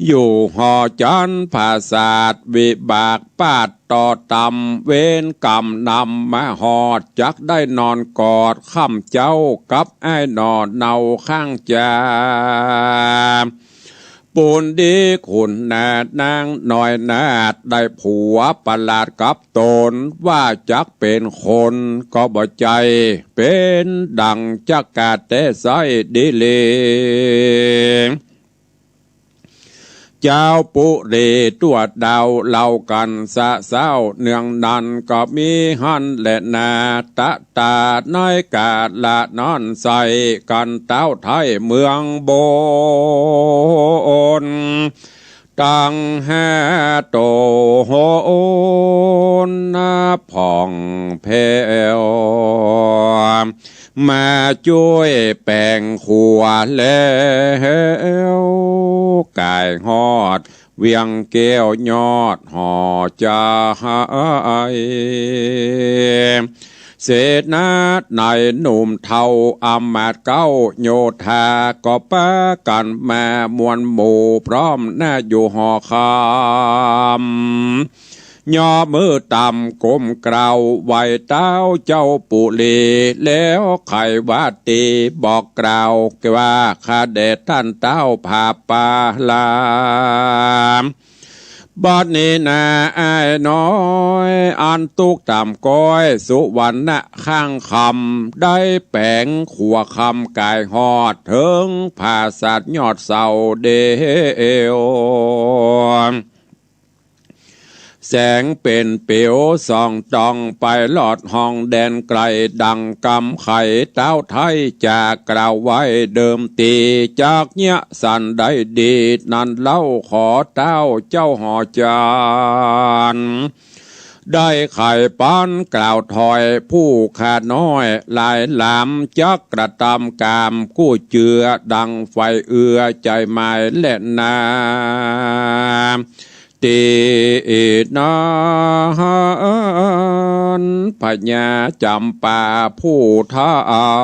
Speaker 3: อยู่หอจันภาษาดวิบากปาดต่อตำเวนกรรมนำมาหอดจักได้นอนกอดข้ามเจ้ากับไอ้นอนเนาข้างจาปูนดีขุนนาดนางหน่อยนาดได้ผัวประหลาดกับตนว่าจักเป็นคนก็บ่ใจเป็นดังจักกาเตไซดีเลเจ้าปุเรตัวดาวเล่ากันสะเศร้าเนืองนันก็มีหันและนาตะตาน้อยกาดละนอนใส่กันเต้าไทยเมืองโบนตั้งแห่โตโหนนาผ่องเพวมาช่วยแป่งขัวแล้วกายหอดเวียงแก้วยอดหอใจเศษนาดในหนุ่มเทาอำมาตย์เก้าโยธาก็ปะกันมามวลหมู่พร้อมหน้าอยู่หอคำ ย่อมือต่ำก้มกล่าวไหวเต้าเจ้าปุลีแล้วไขวัดตีบอกกล่าวว่าข้าเดชท่านเต้าผาปาลามบัดนี้นาอ้ายน้อยอันตุกต่ำก้อยสุวรรณะข้างคำได้แปลงขัวคำกายหอดถึงภาสัตยอดเสาเดียวแสงเป็นเปียวส่องจองไปหลอดห้องแดนไกลดังกำไข่เต้าไทยจากกล่าวไว้เดิมตีจากเนี้ยสันได้ดีนั่นเล่าขอเต้าเจ้าหอจานได้ไข่ป้อนกล่าวถอยผู้ขาน้อยลายหลามจักกระตำกามกู้เจือดังไฟเอือใจหมายและนาตีนาพญาจำปาผู้ท้าเอา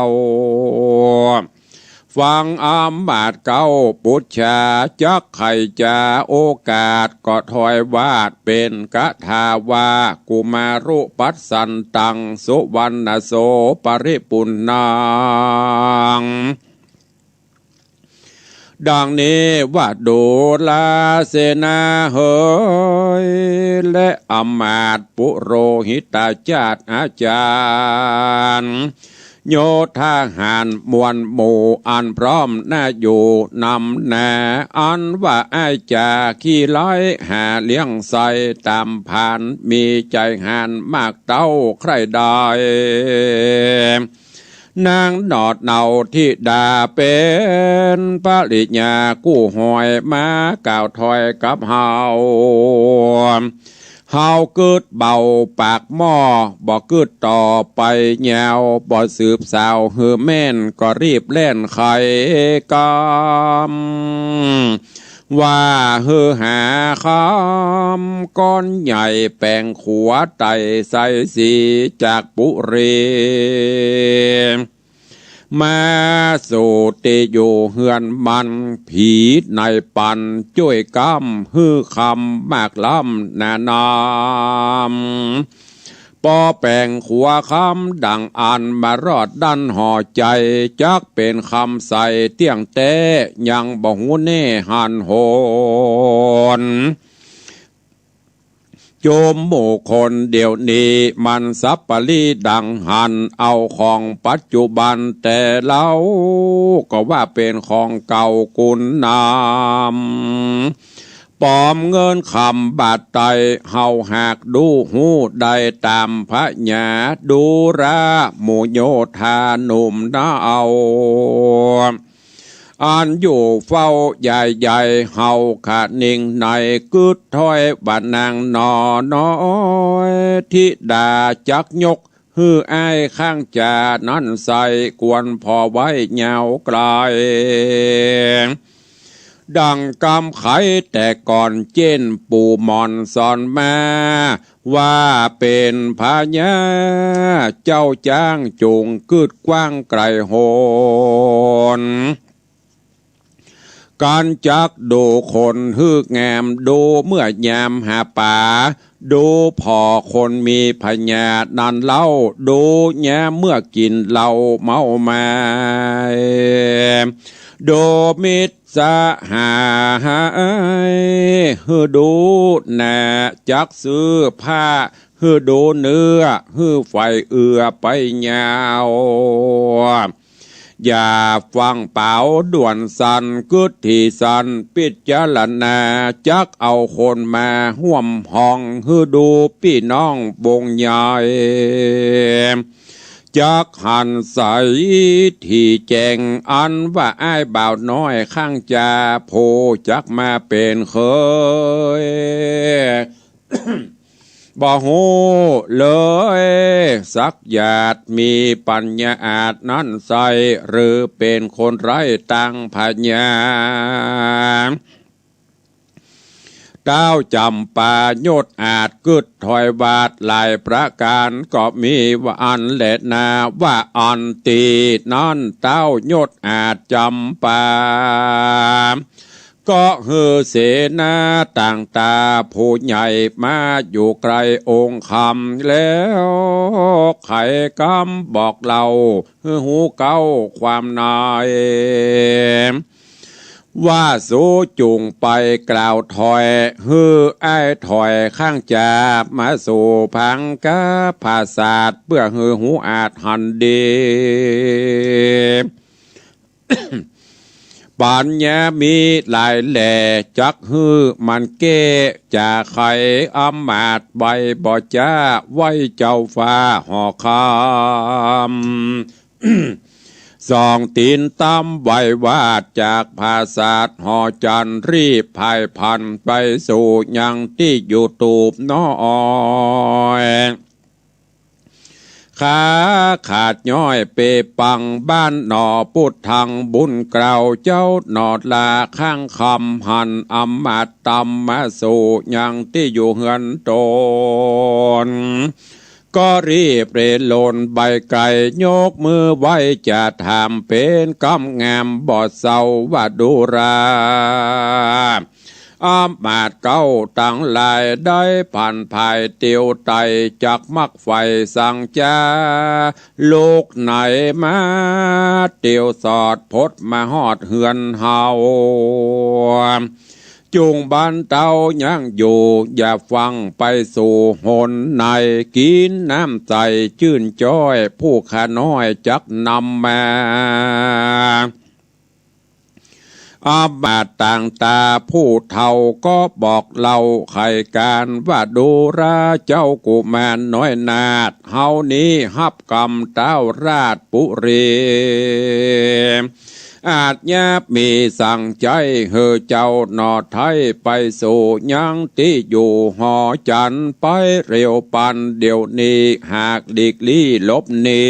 Speaker 3: ฟังอำบาดเก้าปุจชาจักไข่จาโอกาสก็ถอยวาดเป็นกะทาวากุมารุปัสสันตังสุวรรณโสปริปุณนังดังนี้ว่าดูลาเสนาเฮยและอมาตย์ปุโรหิตาจารย์อาจารย์โยธาหารมวลหมู่อันพร้อมน่าอยู่นำแน่อันว่าไอ้จ่าขี้ร้อยหาเลี้ยงใส่ตามผ่านมีใจหานมากเต้าใครได้นางดอดเนาที่ดาเป็นปริญญากู้หอยมากล่าวถอยกับเฮาเกิดเบาปากหม้อบ่เกิดต่อไปแนวบ่สืบสาวเฮือแม่นก็รีบเล่นไข่กำว่าเฮือหาคำก้อนใหญ่แปลงขัวไตใสสีจากปุรีมาสู่ติอยู่เฮือนมันผีในปันจ้วยกำฮือคำมากล้ำนานามปอแปลงขัวคำดังอันมารอดดันห่อใจจักเป็นคำใส่เตี้ยงเต้ยังบ่หูเน่หันโหนโจมหมู่คนเดี๋ยวนี้มันสับปะรีดังหันเอาของปัจจุบันแต่เล่าก็ว่าเป็นของเก่ากุนนำปอมเงินคำบาดไตเฮาหากดูหูได้ตามพระญาดูราหมู่โยธาหนุ่มนาเอาอันอยู่เฝ้าใหญ่ๆเฮาขาดนิ่งในกึดถ้อยบานางนอน้อยทิดาจักยกฮืออ้ายข้างจานั้นใส่กวนพอไว้เหงาไกลดังกำไขแต่ก่อนเจนปู่มอนสอนมาว่าเป็นพญาเจ้าจ้างจูงกึดกว้างไกลโหนการจักดูคนฮึกแงมดูเมื่อยามหาป่าดูพอคนมีพญานันเล่าดูแย่เมื่อกินเหล้าเมามาดูมิตรสหายฮือดูแน่จักซื้อผ้าฮือดูเนื้อฮือไฟเอือไปยาวอย่าฟังเป่าด่วนสันกึดที่สันปิดจารณาจักเอาคนมาห่วมห้องฮือดูพี่น้องบงใหญ่จักหันใสที่แจงอันว่าอ้ายบ่าวน้อยข้างจาโพจักมาเป็นเคย บ่ฮู้เลยสักหยาดมีปัญญาอาจนั้นใสหรือเป็นคนไร้ตั้งปัญญาเต้าจำปาโยดอาจกึดถอยวาดหลายประการก็มีว่าอันและนาว่าอันตีนั่นเต้าโยดอาจจำปา ก็ฮือเสนาต่างตาผู้ใหญ่มาอยู่ไกลองค์คำแล้วไขกำบอกเราฮือหูเก้าความนายว่าสู้จุงไปกล่าวถอยฮือไอ้ถอยข้างจามาสู่พังกะภาษาดเพื่อฮือหูอาจหันดีปัญญามีหลายแหล่จักฮือมันเก้จะไขอำมาตย์ใบบ่จ้าไว้เจ้าฟ้าหอคำ สองตีนตำไว้วาดจากภาษาหอจันรีบพายพันไปสู่ยังที่อยู่ตูบน้อยขาขาดย้อยเปปังบ้านหนอพุทธังบุญเกล่าเจ้าหนอดลาข้างคำหันอำมาตตำมาสู่ยังที่อยู่เฮือนตนก็รีบเรลนใบไก่ยกมือไว้จะทำเป็นกำงามบอดเศร้าว่าดูราอำมาตย์เก้าตั้งลายได้ผ่านภายเตียวไตจักมักไฟสั่งจ้าลูกไหนมาเตียวสอดพดมาหอดเฮือนเฮาจุงบ้านเต้ายังอยู่อย่าฟังไปสู่หนในกินน้ำใจชื่นจ้อยผู้ขาน้อยจักนำมาอามาตย์ต่างตาผู้เฒ่าก็บอกเล่าไขการว่าดูราเจ้ากุมารน้อยนาดเฮานี้ฮับกรรมเต้าราชปุรีอาจยาบมีสั่งใจเฮอเจ้าหนอไทยไปสู่ยังที่อยู่หอจันไปเร็วปันเดี๋ยวนี้หากดีกลี่ลบนี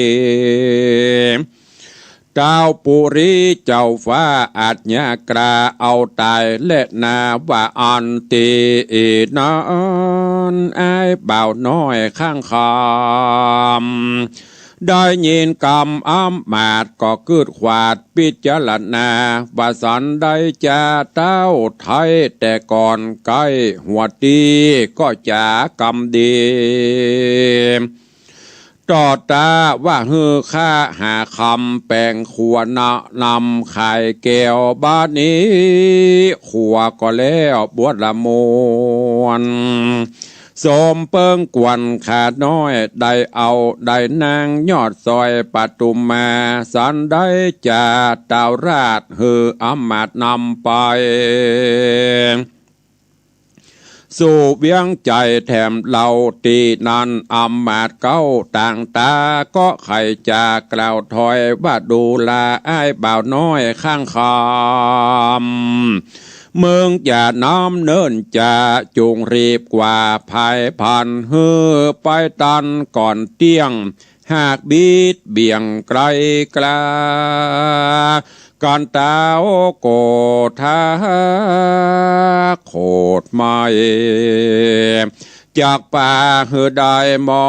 Speaker 3: เจ้าปุรีเจ้าฟ้าอาจญากราเอาตายและนาว่าอันตีนอนไอ้บ่าวน้อยข้างคำได้ยินกรรมอำมาตย์ก็เกิดขวาดพิจารณาว่าสันได้จะเต้าไทยแต่ก่อนใกล้หัวตีก็จะกรรมดีต่อตาว่าฮือข้าหาคำแปลงขัวนนำไข่แก้วบ้านนี้ขัวก็แล้วบวชละมวนสมเปิงกวนขาดน้อยได้เอาได้นางยอดซอยปทุมมาสันได้จะดาวราชฮืออำมาตย์นำไปสู่เวียงใจแถมเหล่าตีนันอำมาตย์เก้าต่างตาก็ไขจากล่าวถอยว่าดูลาไอ้บ่าวน้อยข้างคำเมืองอย่าน้ำเนินจะจุงรีบกว่าภายพันฮือไปตันก่อนเตี้ยงหากบีดเบี่ยงไกลกลาก่อนตาโอโกธาโคตรไม่จากป่าหือได้มอ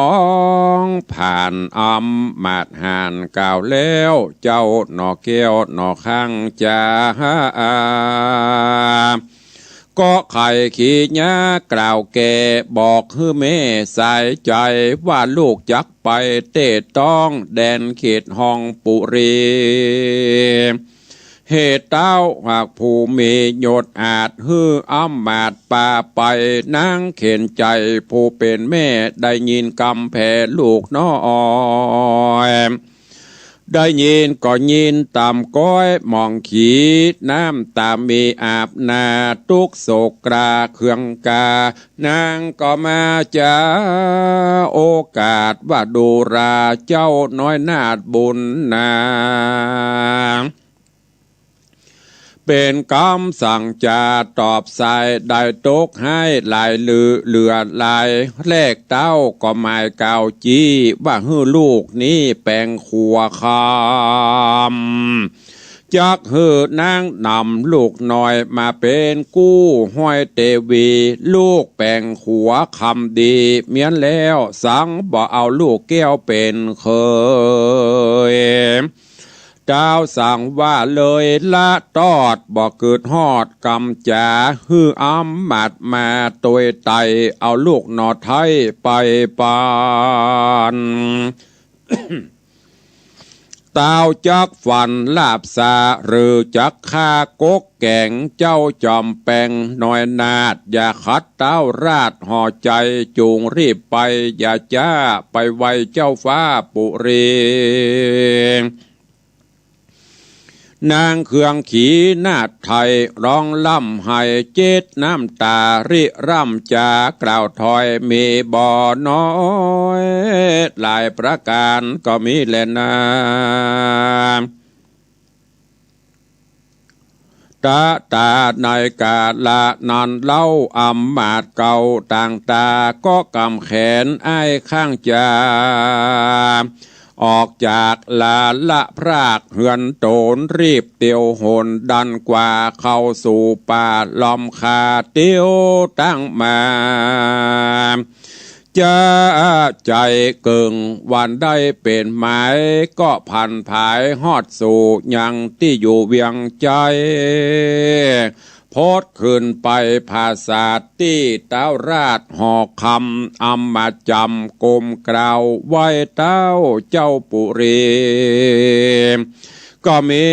Speaker 3: งผ่านอำมาตย์หานก่าวแล้วเจ้าหนอแก้วหนอข้างจ้าก็ไข่ขี้ยากล่าวแก่บอกฮือแม่สายใจว่าลูกจักไปเตะต้องแดนเขตห้องปุรีเหตุเต้าหากผู้มียศอาจฮืออำมาตย์ป่าไปนางเข็นใจผู้เป็นแม่ได้ยินกำแผ่ลูกน้อยได้ยินก็ยินตามก้อยมองขีดน้ำตามมีอาบนาทุกโศกกราเครื่องกานางก็มาจะโอกาสว่าดูราเจ้าน้อยนาดบุญนาเป็นคำสั่งจะตอบสายได้ตกให้หลายเหลือหลายแลกเต้าก็หมายกล่าวจี้ว่าฮือลูกนี้แปลงขัวคำจักฮือนางนำลูกน้อยมาเป็นกู้ห้อยเตวีลูกแปลงขัวคำดีเมียนแล้วสังบ่เอาลูกแก้วเป็นเคย ดาวสั่งว่าเลยละตอดบ่เกิดฮอดกำจ๋าฮืออ้ำมาดมาตัวไตเอาลูกนอไทยไปปานตาวจักฝันลาบสาหรือจักฆ่ากกแก่งเจ้าจอมแปงน้อยนาดอย่าขัดเต้าราดห่อใจจูงรีบไปอย่าจ้าไปไวเจ้าฟ้าปุรีนางเครื่องขีนาดไทยร้องล่ำให้เจ็ดน้ำตาริร่ำจากล่าวถอยมีบ่อน้อยหลายประการก็มีแลนาตาตาในกาละนันเล่าอำมาดเก่าต่างตาก็กำแขนไอ้ข้างจาออกจากลาละพรากเหือนโตนรีบเตียวหนดันกว่าเข้าสู่ป่าลอมคาเตียวตั้งมาจะใจเกิงวันได้เป็นหมายก็พันภายฮอดสู่ยังที่อยู่เวียงใจโพดขึ้นไปภาษาที่เต้าราชหอกคำอำมาจำกลมกล่าวไว้เต้าเจ้าปุรีก็มี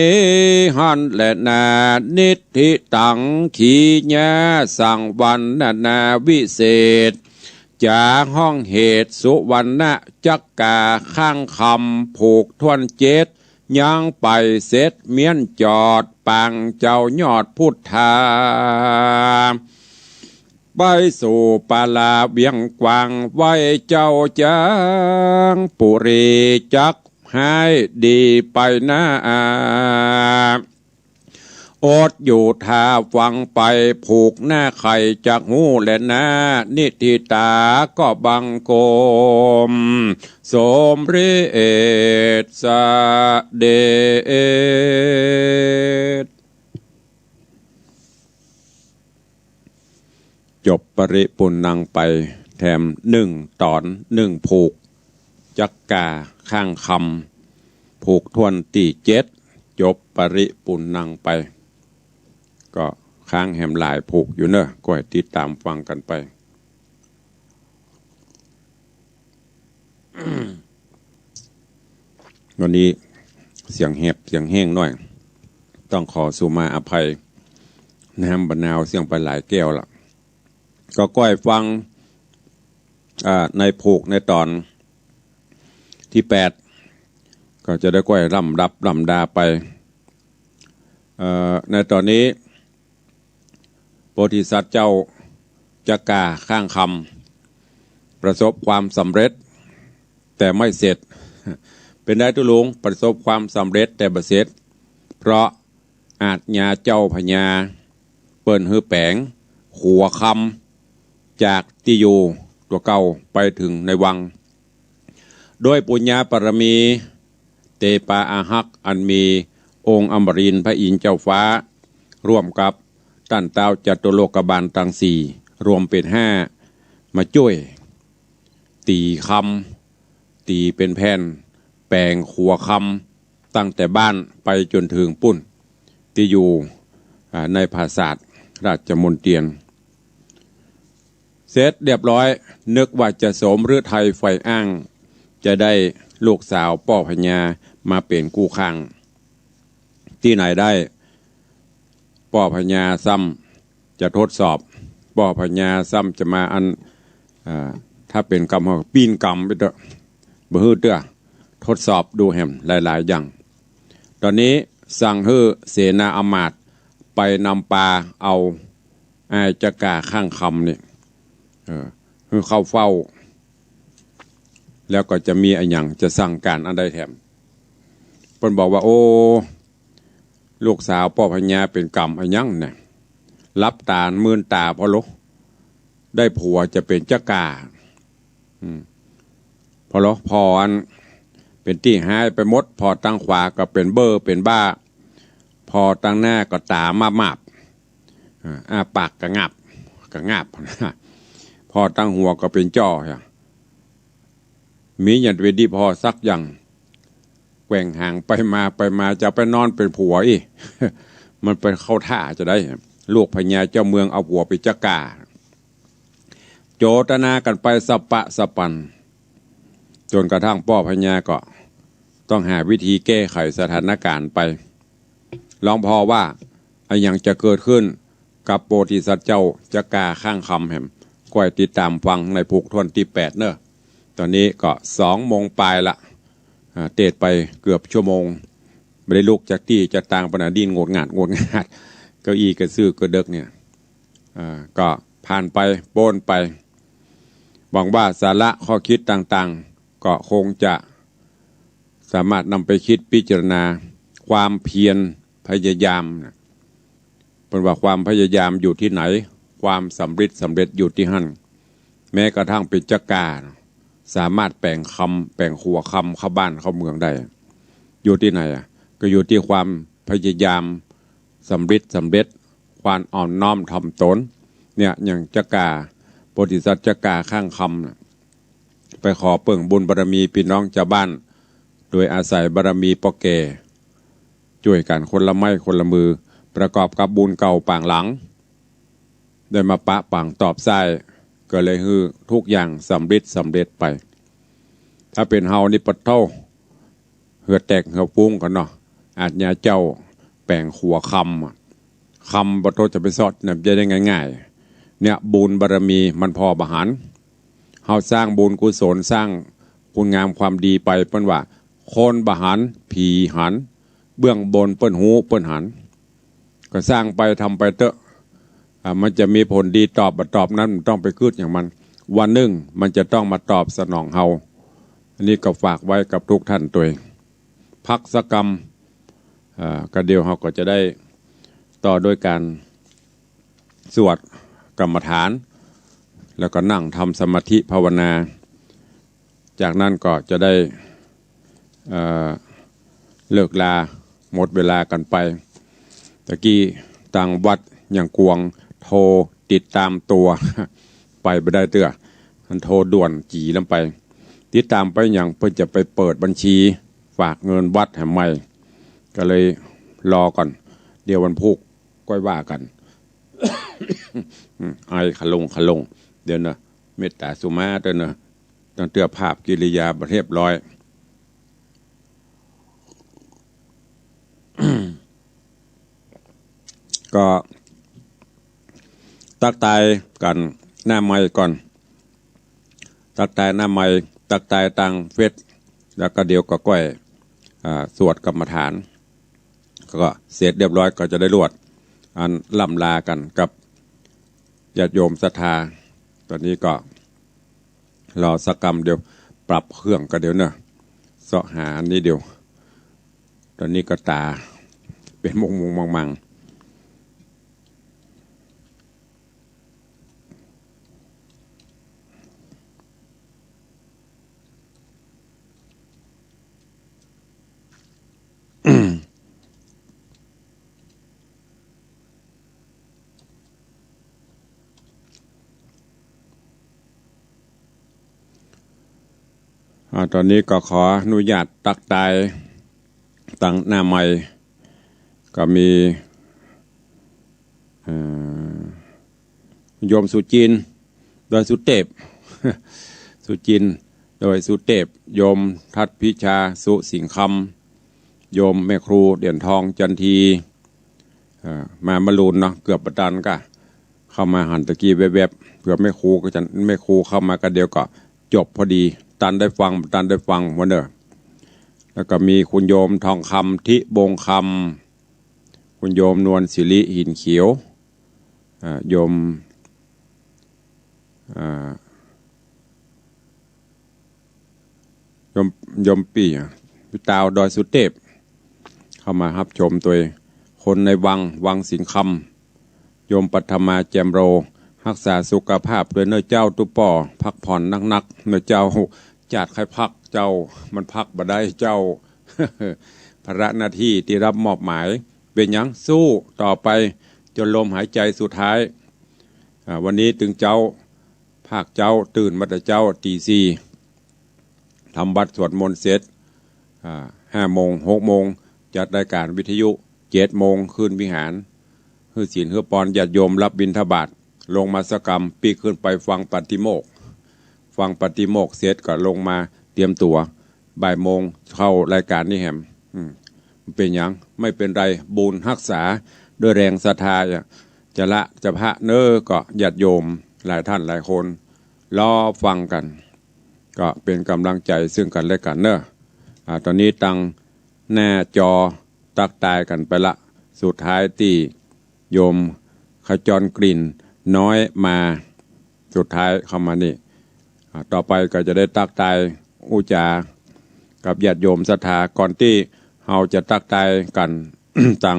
Speaker 3: หันและนานิธิตังขีญาสั่งวันนาวิเศษจากห้องเหตุสุวรรณจักกาข้างคำผูกทวนเจ็ดยังไปเสร็จเมียนจอดปังเจ้ายอดพุทธาไปสู่ปาลาเบียงกวางไว้เจ้าจางปุรีจักให้ดีไปนะอดอยู่ท่าฟังไปผูกหน้าไข่จากหูและหน้านิติตาก็บังโกมสมฤทธิ์สเดชจบปริปุณนังไปแถม1 ตอน 1 ผูกจักกาข้างคำผูกทวนตี7จบปริปุณนังไปก็ค้างแหมหลายผูกอยู่เนอะก็ให้ติดตามฟังกันไป วันนี้เสียงแหบเสียงแห้งหน่อยต้องขอสุมาอภัยน้ำบรรนาวเสียงไปหลายแก้วละก็ก้อยฟังในผูกในตอนที่8ก็จะได้ก้อยร่ำรับร่ำดาไปในตอนนี้โพธิสัตว์เจ้าจักกาข้างคำประสบความสำเร็จแต่ไม่เสร็จเป็นได้ทุลุงประสบความสำเร็จแต่บ่เสร็จเพราะอาจญาเจ้าพญาเปิ้นฮือแปงขัวคำจากที่อยู่ตัวเก่าไปถึงในวังด้วยปุญญาปรมีเตปาอาหักอันมีองค์อมรินทร์พระอินทร์เจ้าฟ้าร่วมกับตั้นเต้าจัตุโลกบาลทั้ง4รวมเป็น5มาช่วยตีคำตีเป็นแผ่นแปลงขัวคำตั้งแต่บ้านไปจนถึงปุ่นที่อยู่ในปราสาทราชมนเทียนเสร็จเรียบร้อยนึกว่าจะสมฤทัยไฟอ้างจะได้ลูกสาวป้อพญามาเป็นกู้ข้างที่ไหนได้ป้อพญาซ้ำจะทดสอบป้อพญาซ้ำจะมาถ้าเป็นกรรมปีนกรรมไปเถอะบ่ฮื้อเด้อทดสอบดูแหมหลายๆอย่างตอนนี้สั่งให้เสนาอมาตย์ไปนำปลาเอาไอ้จักกาข้างคำนี่ให้เข้าเฝ้าแล้วก็จะมีอะไรอย่างจะสั่งการอันใดแถมเพิ่นบอกว่าโอ้ลูกสาวป้อพญาเป็นกรรมอะไรยังเนี่ยรับตามื่นตาพอลุได้ผัวจะเป็นจักกาพอลุพออันเป็นที่หายไปหมดพอตั้งขวาก็เป็นเบอร์เป็นบ้าพอตั้งหน้าก็ตามาบปากก็งับพอตั้งหัวก็เป็นจ้อมีอย่างเวดีพอสักอย่าง แกว่งห่างไปมาจะไปนอนเป็นผัวอีก มันเป็นเข้าท่าจะได้ลูกพญาเจ้าเมืองเอาผัวไปจักกาโจตนากันไปสปะสปันจนกระทั่งพ่อพญาก็ต้องหาวิธีแก้ไขสถานการณ์ไปลองพอว่าอะไรอย่างจะเกิดขึ้นกับโพธิสัตว์เจ้าจักกาข้างคำแห่มก้อยติดตามฟังในภูกทวนที่8เนอะตอนนี้ก็2 โมงปลายละเตะไปเกือบชั่วโมงไม่ได้ลุกจากที่จะต่างปนาดินงดงาดเก้าอี้กระซื้อกระเดกเนี่ยก็ผ่านไปโป้นไปหวังว่าสาระข้อคิดต่างๆก็คงจะสามารถนำไปคิดพิจารณาความเพียรพยายามเป็นว่าความพยายามอยู่ที่ไหนความสำเร็จอยู่ที่หั่นแม้กระทั่งเป็นจักกาสามารถแปลงคำแปลงหัวคำเข้าบ้านเข้าเมืองได้อยู่ที่ไหนก็อยู่ที่ความพยายามสำเร็จความอ่อนน้อมถ่อมตนเนี่ยอย่างจักกาโพธิสัตว์จักกาข้างคำไปขอเปิ่งบุญบารมีพี่น้องชาวบ้านโดยอาศัยบารมีพ่อแก่ช่วยกันคนละไม้คนละมือประกอบกับบุญเก่าปางหลังได้มาปะปังตอบไส้ก็เลยฮือทุกอย่างสำเร็จไปถ้าเป็นเฮานี่ปะเท่าเหือแตกเหือฟุ้งกันเนาะอาจญาเจ้าแปลงขัวคำปะโทจะไปสอดเนี่ยจะได้ง่ายๆเนี่ยบุญบารมีมันพอบาหารเฮาสร้างบุญกุศลสร้างคุณงามความดีไปเปิ้นว่าคนบาหารผีหันเบื้องบนเปิ้นหูเปิ้นหันก็สร้างไปทำไปเถอะมันจะมีผลดีตอบนั้นต้องไปคืดอย่างมันวันหนึ่งมันจะต้องมาตอบสนองเฮาอันนี้ก็ฝากไว้กับทุกท่านตัวเองพักสักกรรมกระเดียวเฮาก็จะได้ต่อโดยการสวดกรรมฐานแล้วก็นั่งทำสมาธิภาวนาจากนั้นก็จะได้เลิกลาหมดเวลากันไปตะกี้ต่างวัดอย่างกวงโทรติดตามตัวไปไม่ได้เตื้อมันโทรด่วนจีลงไปติดตามไปอย่างเพื่อจะไปเปิดบัญชีฝากเงินวัดแห่งใหม่ก็เลยรอก่อนเดี๋ยววันพุธก็ว่ากัน ไอขลงเดี๋ยวนะเมตตาสุมาเดี๋ยวนะตั้งเตื้อภาพกิริยาเรียบร้อย ก็ตักตายกันหน้าไม้ก่อนตักตายหน้าไม้ตักตายตังเฟสแล้วก็เดี๋ยวก็ก้อยสวดกรรมฐานก็เสร็จเรียบร้อยก็จะได้รวดอันล่ำลากันกับญาติโยมศรัทธาตอนนี้ก็รอสักกรรมเดียวปรับเครื่องก็เดี๋ยวเนอะเสาะหาอันนี้เดียวตอนนี้ก็ตาเป็นมุงมังตอนนี้ก็ขออนุญาตตักตายตั้งหน้าใหม่ก็มีโยมสุจินโดยสุเทพ สุจินโดยสุเทพโยมทัดพิชาสุสิงคำโยมแม่ครูเด่นทองจันทีมาลูนเนาะเกือบประดันก็เข้ามาหันตะกี้แวบๆเผื่อแม่ครูก็จะแม่ครูเข้ามากันเดียวก็จบพอดีตันได้ฟังวันเด้อแล้วก็มีคุณโยมทองคำทิบงคำคุณโยมนวลศิริหินเขียวโยมยมปี่พิตาวดอยสุเทพเข้ามารับชมตัวคนในวังสิงคำโยมปัทมาแจมโรรักษาสุขภาพด้วยเนื้อเจ้าตุป่อพักผ่อนนักเนื้อเจ้าจัดใครพักเจ้ามันพักบ่ได้เจ้า ภาระหน้าที่ที่รับมอบหมายเป็นยังสู้ต่อไปจนลมหายใจสุดท้ายวันนี้ถึงเจ้าภาคเจ้าตื่นมาแต่เจ้าตี 4ทำบัตรสวดมนต์เสร็จ 5 โมง 6 โมงจัดรายการวิทยุ 7 โมงขึ้นวิหารฮือศีลฮือปอนญาติโยมรับบิณฑบาตลงมาสกรรมปีขึ้นไปฟังปฏิโมกข์เสร็จก็ลงมาเตรียมตัวบ่ายโมงเข้ารายการนี่แหมเป็นหยังไม่เป็นไรบุญรักษาด้วยแรงศรัทธาจะละจะพระเน้อก็ญาติโยมหลายท่านหลายคนรอฟังกันก็เป็นกำลังใจซึ่งกันและกันเน้อตอนนี้ตั้งหน้าจอตักตายกันไปละสุดท้ายที่โยมขจรกลิ่นน้อยมาสุดท้ายเข้ามานี่ต่อไปก็จะได้ตักตายอุจากับญาติโยมศรัทธาก่อนที่เราจะตักตายกัน ตัง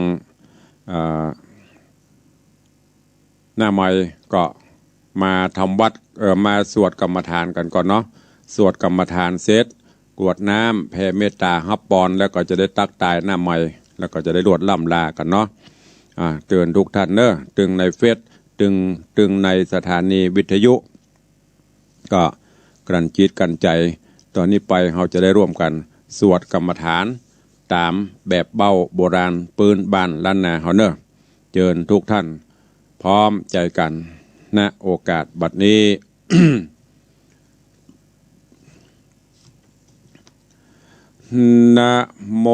Speaker 3: หน้าไม้ก็มาทำวัดมาสวดกรรมฐานกันก่อนเนาะสวดกรรมฐานเสร็จกรวดน้ำแผ่เมตตาฮับปอนแล้วก็จะได้ตักตายหน้าไม้แล้วก็จะได้รวดล่ำลากันเนาะเตือนทุกท่านเนอะตึงในเฟซตึงในสถานีวิทยุก็กลั่นจิตกลั่นใจตอนนี้ไปเราจะได้ร่วมกันสวดกรรมฐานตามแบบเบ้าโบราณปืนบ้านล้านนาเฮาเนอะเชิญทุกท่านพร้อมใจกันณโอกาสบัดนี้ นะโม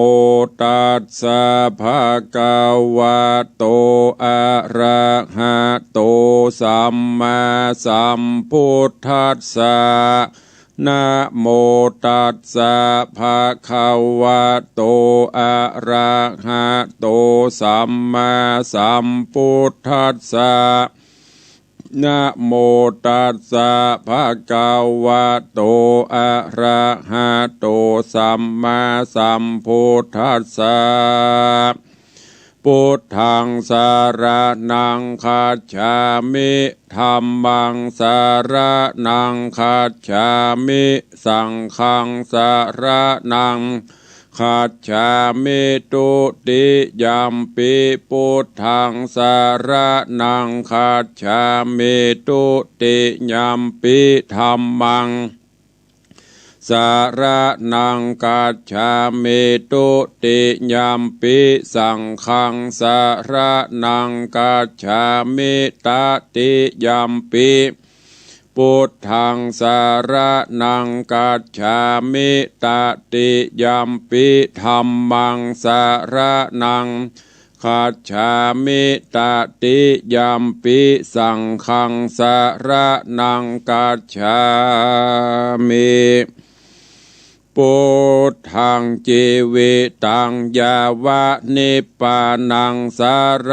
Speaker 3: ตัสสะภะคะวะโตอะระหะโตสัมมาสัมพุทธัสสะนะโมตัสสะภะคะวะโตอะระหะโตสัมมาสัมพุทธัสสะนะโมตัสสะภะคะวะโตอะระหะโตสัมมาสัมพุทธัสสะพุทธังสรณังคัจฉามิธัมมังสรณังคัจฉามิสังฆังสรณังคัจฉามิตุติยัมปิพุทธังสรณังคัจฉามิตุติยัมปิธัมมังสรณังคัจฉามิตุติยัมปิสังฆังสรณังคัจฉามิตติยัมปิพุทธังสรณังคัจฉามิตติยัมปิธัมมังสรณังคัจฉามิตติยัมปิสังฆังสรณังคัจฉามิพุทธังจีวิตังยาวะนิพพานังสร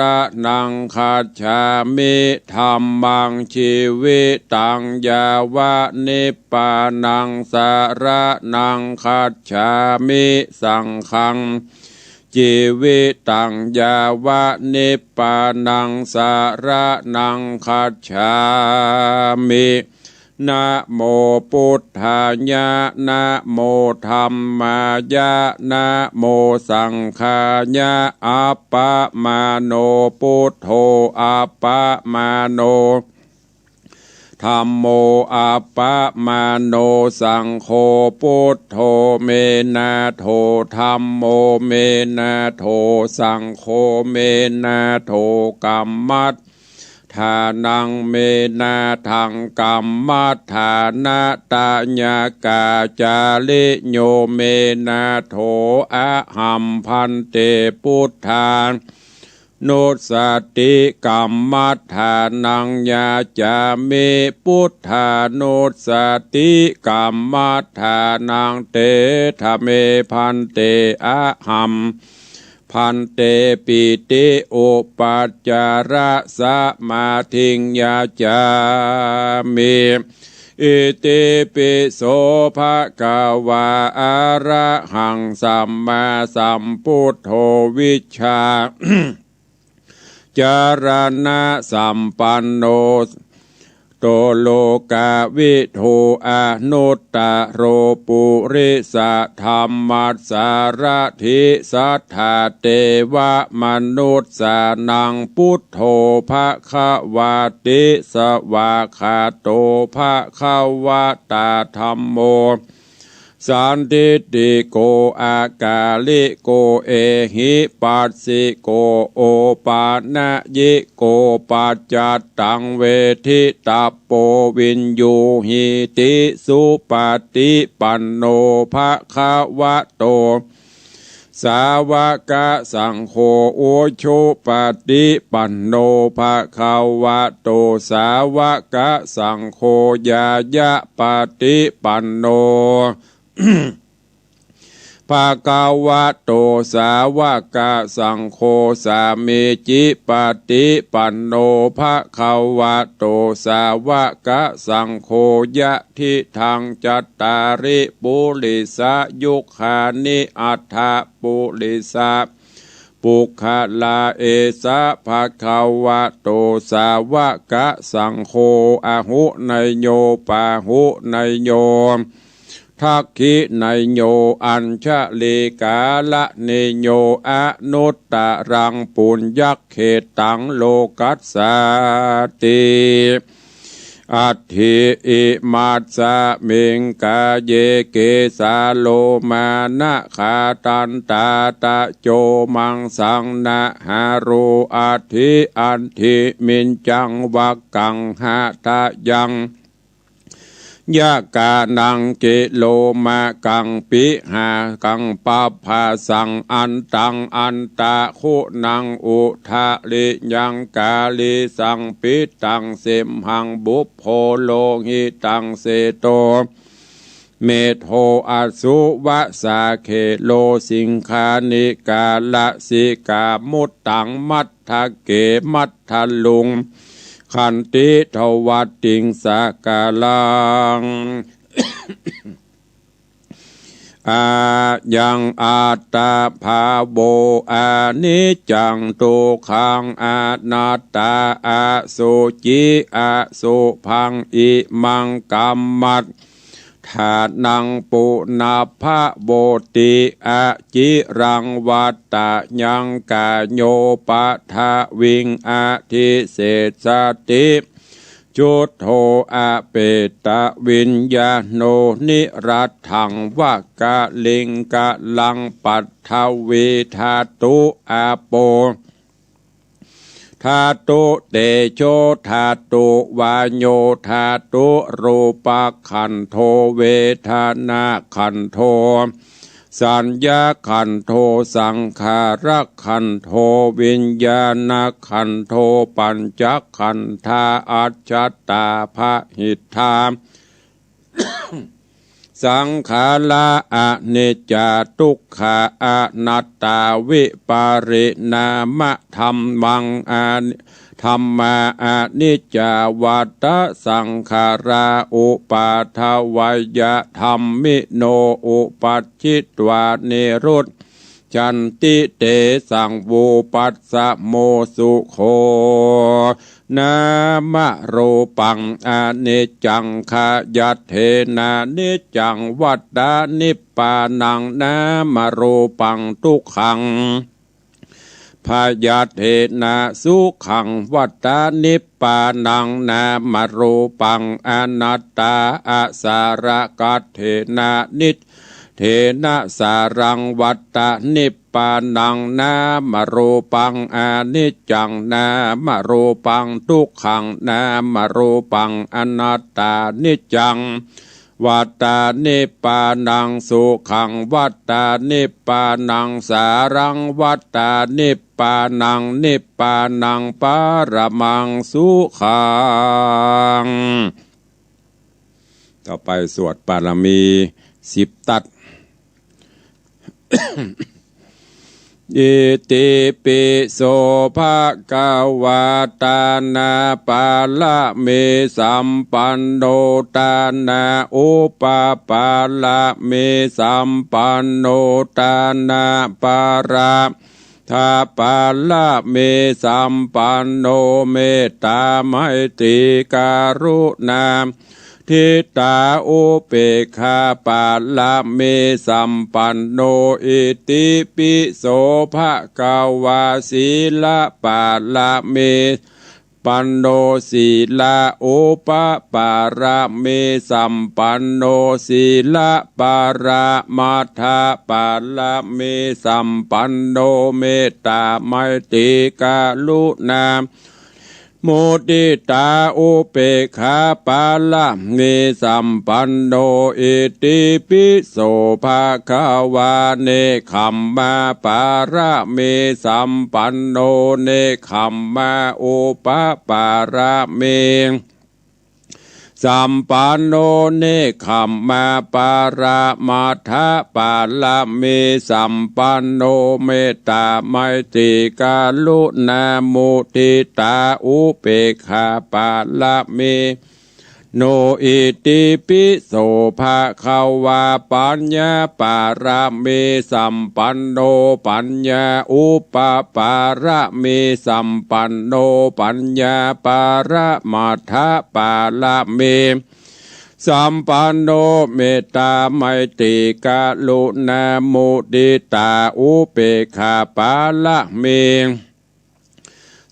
Speaker 3: ณังคัจฉามิธัมมังชีวิตังยาวะนิพพานังสรณังคัจฉามิสังฆังชีวิตังยาวะนิพพานังสรณังคัจฉามินะโมพุทธายะนะโมธัมมายะนะโมสังฆายะอัปปะมาโนพุทโธอัปปะมาโนธัมโมอัปปะมาโนสังโฆพุทโธเมนะโธธัมโมเมนะโธสังโฆเมนะโธกัมมัตทานังเมนาทังกัมมัฏฐานะตะญากาจาลิโยเมนาโถอะหัมพันเตพุทธานโนสติกัมมัฏฐานังยาจามิพุทธาโนสติกัมมัฏฐานังเตทะเมพันเตอะหัมพันเตปิติโอปัจจาระสมาธิงยาจามิอิติปิโสภะคะวะอะระหังสัมมาสัมพุทโธวิชชา จารณะสัมปันโนโตโลกาวิโทอนุตตโรปุริสธรรมัสสารถิสัทธาเทวมนุสสานังพุทโธภควาติสวากขาโตภควตาธัมโม สันติติโกอากาลิโกเอหิปัสสิโกโอปานะยิโกปัจจัตตังเวทิตาโปวินยูหิติสุปฏิปันโนภะคะวะโตสาวกสังโฆโอโชปฏิปันโนภะคะวะโตสาวกสังโฆยายะปฏิปันโน ภะคะวะโตสาวกสังโฆสามิจิปฏิปันโนภะคะวะโตสาวกสังโฆยะทิทังจัตตาริปุริสยุคานิอัฏฐปุริสะปุคคลาเอสะภะคะวะโตสาวกสังโฆอะหุนยโยปะหุนยโยทักขินยโยอัญชลิกาละเนโยอนุตตรังปุญญักเขตังโลกัสสาติอัตถิอิมัสสะมิงกาเยเกสาโลมานะคาตันตาตะโจมังสังนะหารุอัตถิอันทิมินจังวักกังหะตะยังยะกานังกิโลมากังปิหากังปัปภาสังอันตังอันตะคุนังอุทะลิยังกาลิสังปิตังเสมหังบุพโพโลหิตังเสโตเมโทอสุวะสาเคโลสิงคานิกาละสิกามุตตังมัทธเกมัทธลุงขันติทวัตติงสากาลัง อายังอาตาภาโบอานิจังตุขังอนัตตาอาสุจิอาสุพังอิมังกัมมัตถานังปุนาภะโบติอาจิรังวัตตะยังกาโยปะทะวิงอาทิเศษสติจุตโธอาเปตะวิญญาโนนิรัตถังวะกะลิงกะลังปัตถวิธาตุอาโปธาตุเตโชธาตุวายโยธาตุรูปขันโทเวทนาขันโทสัญญาขันโทสังขารขันโทวิญญาณขันโทปัญจขันธาอัจจตาภหิทธา สังขาราอนิจจทุกขาอนัตตาวิปาริณามะธัมมังธรรมาอนิจจวัตตสังขาราอุปาทวยธัมมิโนอุปัชชิตวานิรุตจันติเตสังวูปัสสะโมสุโขนามะโรปังอนิจจังขยัตเถนานิจจังวัฏฏานิปปานังนามะโรปังทุกขังพยาเทนะสุขังวัฏฏานิปปานังนามะโรปังอนัตตาอาสาระกัตเถนะนิเทนะสารังวัฏฏานิปปานังนามะโรปังอนิจจังนามะโรปังทุกขังนามะโรปังอนัตตานิจจังวัฏฏานิปปานังสุขังวัฏฏานิปปานังสารังวัฏฏานิปปานังนิปปานังปารมังสุขังต่อไปสวดปารมี10 ตัด อิติปิโสภะคะวะตานาปาละเมสัมปันโนตานาอุปปาละเมสัมปันโนตานาปาราทาปาละเมสัมปันโนเมตตาไมตรีการุณาทิตาอุเปกขาปาละเมสัมปันโนอิติปิโสภะคะวะศีลปาละเม ปันโนศีลาโอปปาระเมสัมปันโนศีลาปาระมัทธปาละเมสัมปันโนเมตตาไมตรีกรุณาโมติตาอุเปกขาปาละเมสัมปันโนอิติปิโสภะคะวาเนคัมมาปาระเมสัมปันโนเนคัมมาอุปปาระเมสัมปันโนเนคัมมาปาระมัทธปาละเมสัมปันโนเมตตาไมตรีกรุณามุทิตาอุเปกขาปาละเมโนอิติปิโสภะคะวาปัญญาปาระเมสัมปันโนปัญญาอุปปาระเมสัมปันโนปัญญาปาระมัทธปาละเมสัมปันโนเมตตาไมตรีกรุณามุทิตาอุเปกขาปาละเม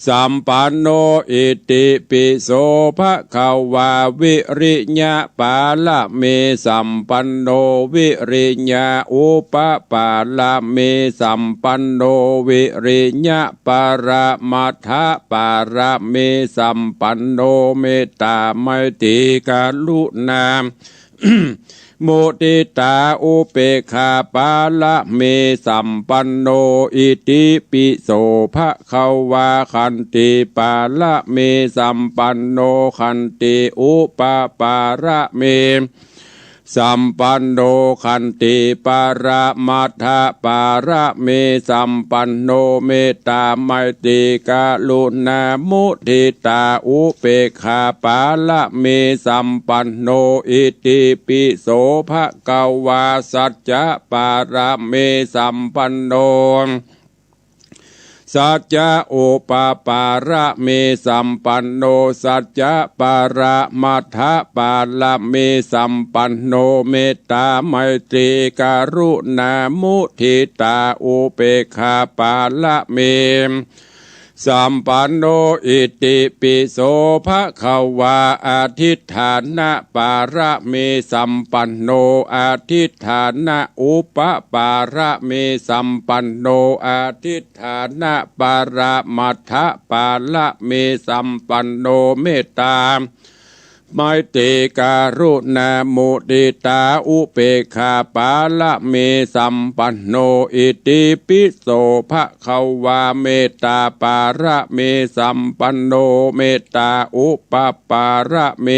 Speaker 3: สัมปันโนอิติปิโสภะคะวาวิริญญาปาละเมสัมปันโนวิริญญาอุปปาละเมสัมปันโนวิริญญาปาระมัทธปาระเมสัมปันโนเมตตาไมตรีกรุณา มุทิตาอุเปกขาปาละเมสัมปันโนอิติปิโสภะคะวาคันติปาละเมสัมปันโนคันติอุปปาระเมสัมปันโนคันติปาระมัทธปาระเมสัมปันโนเมตตาไมตรีกรุณามุทิตาอุเปกขาปาละเมสัมปันโนอิติปิโสภะคะวาสัจจะปาระเมสัมปันโนสัจจะโอปปาระเมสัมปันโนสัจจะปาระมัทธปาละเมสัมปันโนเมตตาไมตรีกรุณามุทิตาอุเปกขาปาละเมสัมปันโนอิติปิโสภะคะวาอธิฏฐานะปาระเมสัมปันโนอธิฏฐานะอุปปาระเมสัมปันโนอธิฏฐานะปาระมัทธปาละเมสัมปันโนเมตตาไมตรีกรุณามุทิตาอุเปกขาปาละเมสัมปันโนอิติปิโสภะคะวาเมตตาปาระเมสัมปันโนเมตตาอุปปาระเม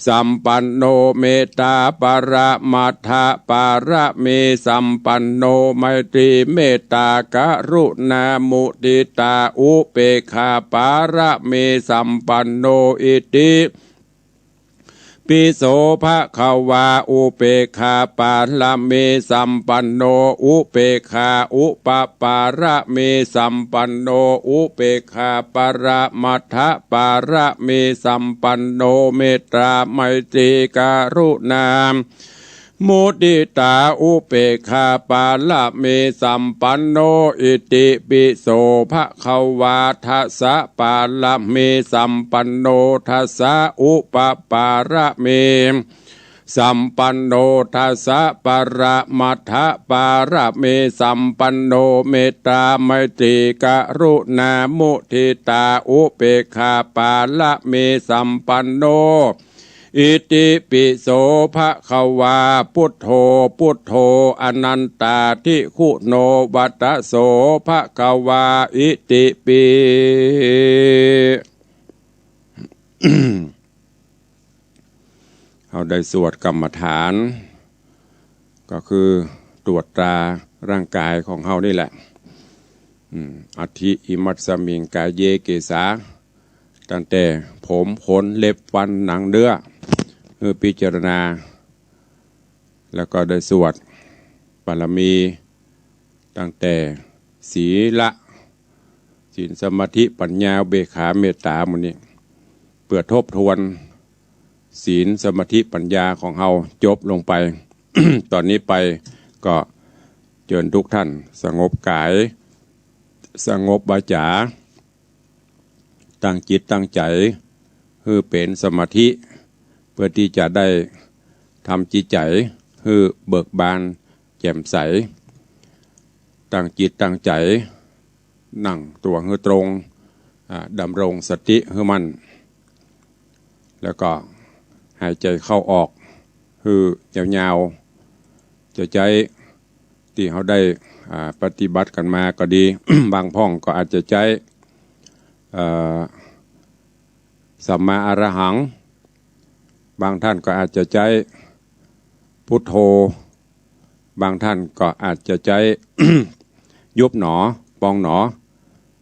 Speaker 3: สัมปันโนเมตตาปาระมัทธปาระเมสัมปันโนไมตรีเมตตากรุณามุทิตาอุเปกขาปาระเมสัมปันโนอิติปิโสภะคะวาอุเปกขาปาละเมสัมปันโนอุเปกขาอุปปาระเมสัมปันโนอุเปกขาปาระมัทธปาระเมสัมปันโนเมตตาไมตรีกรุณามุทิตาอุเปกขาปาละเมสัมปันโนอิติปิโสภะคะวาทัสสะปาละเมสัมปันโนทัสสะอุปปาระเมสัมปันโนทัสสะปาระมัทธปาระเมสัมปันโนเมตตาไมตรีกรุณามุทิตาอุเปกขาปาละเมสัมปันโนอิติปิโสภะคะวาพุทโธพุทโธอนันตาทิคุโนวัตโสภะคะวาอิติปิ เราได้สวดกรรมฐาน ก็คือตรวจตราร่างกายของเรานี่แหละอธิอิมัตสมิงกายเยเกสาตั้งแต่ผมขนเล็บฟันหนังเนื้อคือพิจารณาแล้วก็ได้สวดบารมีตั้งแต่ศีลศีลสมาธิปัญญาเบขาเมตตาหมดนี้เพื่อทบทวนศีลสมาธิปัญญาของเราจบลงไป ตอนนี้ไปก็เชิญทุกท่านสงบกายสงบวาจา ตั้งจิตตั้งใจคือเป็นสมาธิเพื่อที่จะได้ทำจิตใจคือเบิกบานแจ่มใสตั้งจิตตั้งใจนั่งตัวคือตรงดำรงสติคือมันแล้วก็หายใจเข้าออกคือยาวๆจะใจที่เขาได้ปฏิบัติกันมาก็ดี บางพ่องก็อาจจะใจสัมมาอรหังบางท่านก็อาจจะใจพุทโธบางท่านก็อาจจะใจ ยุบหนอปองหนอ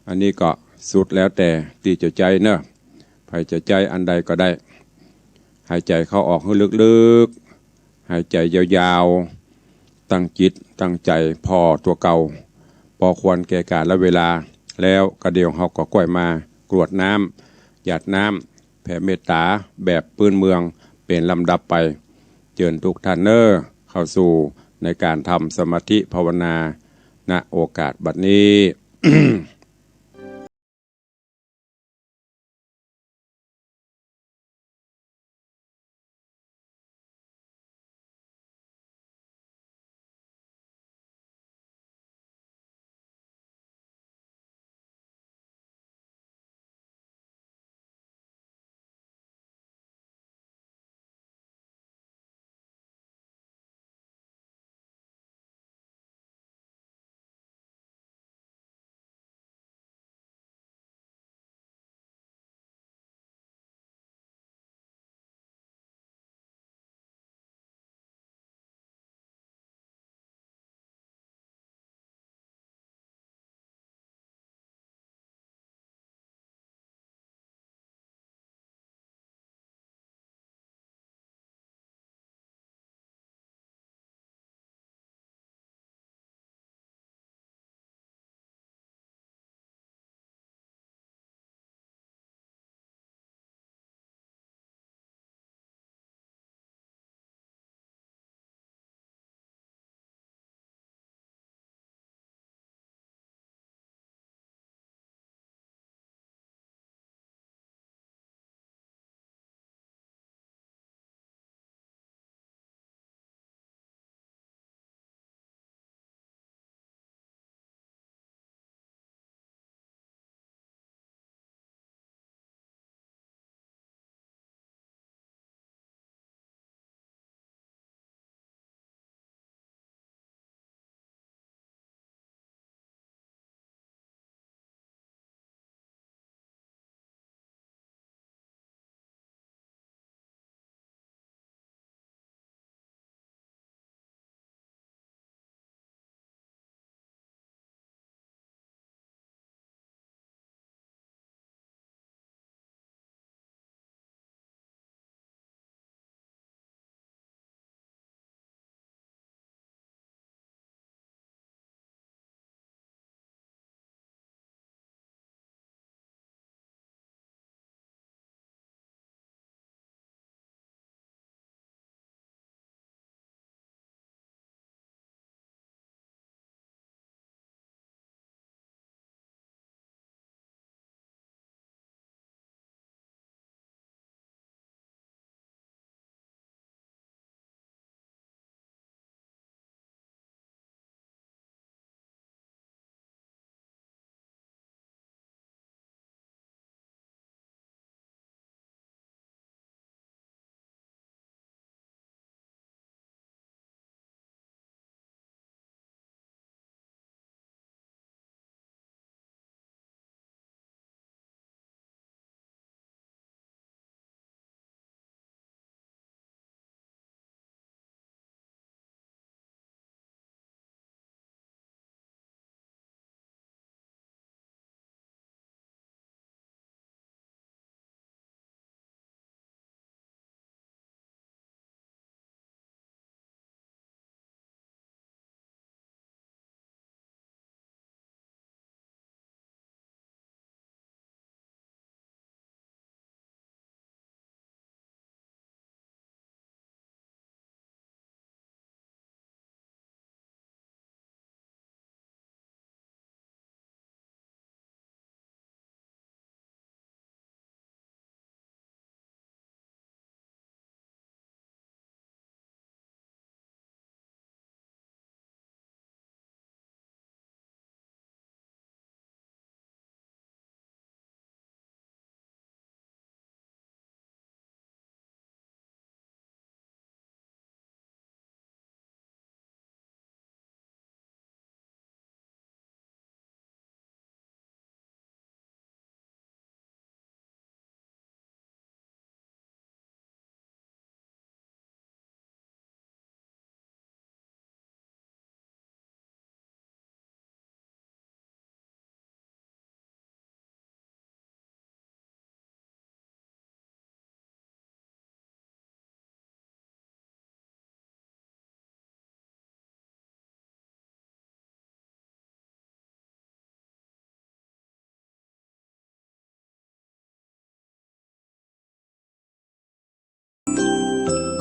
Speaker 3: อันนี้ก็สุดแล้วแต่ที่จะใจเนอะใครจะใจอันใดก็ได้หายใจเข้าออกให้ลึกๆหายใจยาวๆตั้งจิตตั้งใจพอตัวเก่าพอควรแก่กาลและเวลาแล้วกระเดียวเขาก็ก้อยมากรวดน้ำหยาดน้ำแผ่เมตตาแบบปืนเมืองเป็นลำดับไปเชิญทุกท่านเนอเข้าสู่ในการทำสมาธิภาวนาณโอกาสบัดนี้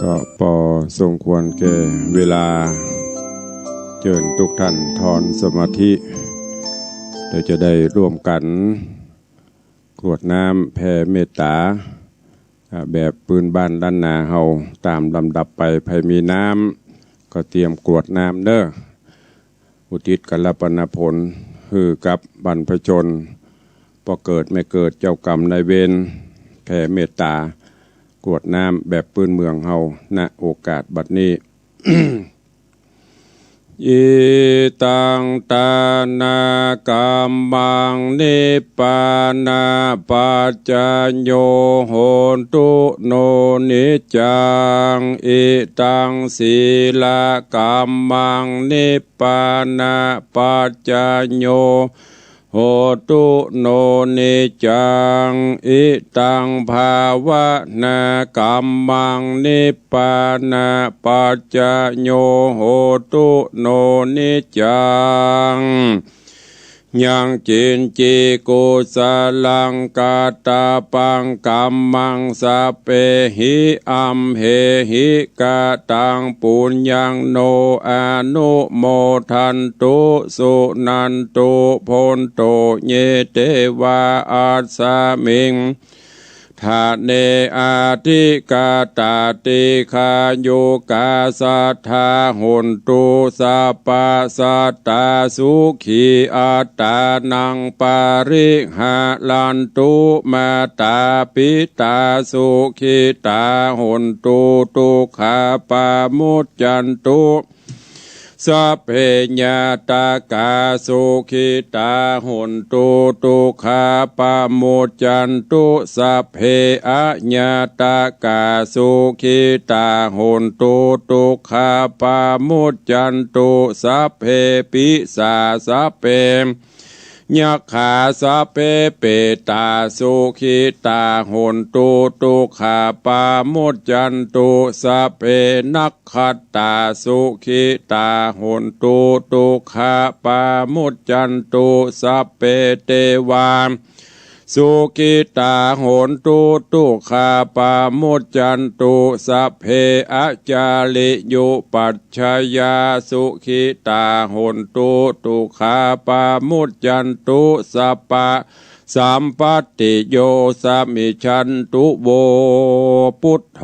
Speaker 3: ก็พอสมควรแก่เวลาเชิญทุกท่านถอนสมาธิเดี๋ยวจะได้ร่วมกันกรวดน้ำแผ่เมตตาแบบปืนบ้านด้านนาเฮาตามลำดับไปใครมีน้ำก็เตรียมกรวดน้ำเด้ออุทิศกัลปนผลคือกับบรรพชนพอเกิดไม่เกิดเจ้ากรรมนายเวรแผ่เมตตากรวดน้ำแบบปืนเมืองเฮาณโอกาสบัดนี้ อิตังตานากรรมังนิปปานาปัจจโยโหนตุโนนิจังอิตังศีลกรรมังนิปปานาปัจจโยโหตุโนนิจังอิตังภาวนากรรมังนิปปานาปัจจโยโหตุโนนิจังยังจินจิกุสลังกาตาปังกัมมังสะเปหิอัมเหหิกาตังปุญญังโนอนุโมทันตุสุนันตุพนโตเยเตวาอาสามิงทาเนอาทิกาตาติคาโยกาสัทธาหุนตุสัพพสัตตาสุขีอัตตานังปาริหาลันตุมาตาปิตาสุขีตาหุนตุตุขาปามุจจันตุสัพเพญาตากาสุขิตาหุนตุตุขาปามุจจันตุสัพเพอะญาตากาสุขิตาหุนตุตุขาปามุจจันตุสัพเพปิสาสัพเพยักขาสัพเพเปตาสุขิตาหุนตุตุขาปามุจจันตุสัพเพนักขัตตาสุขิตาหุนตุตุขาปามุจจันตุสัพเพเทวาสุขิตาโหนตุตุขาปามุจจันตุสัพเพอจาลิยุปัจฉยาสุขิตาโหนตุตุขาปามุจจันตุสัพพะสัมปติโยสัมมิชันตุโวพุทโธ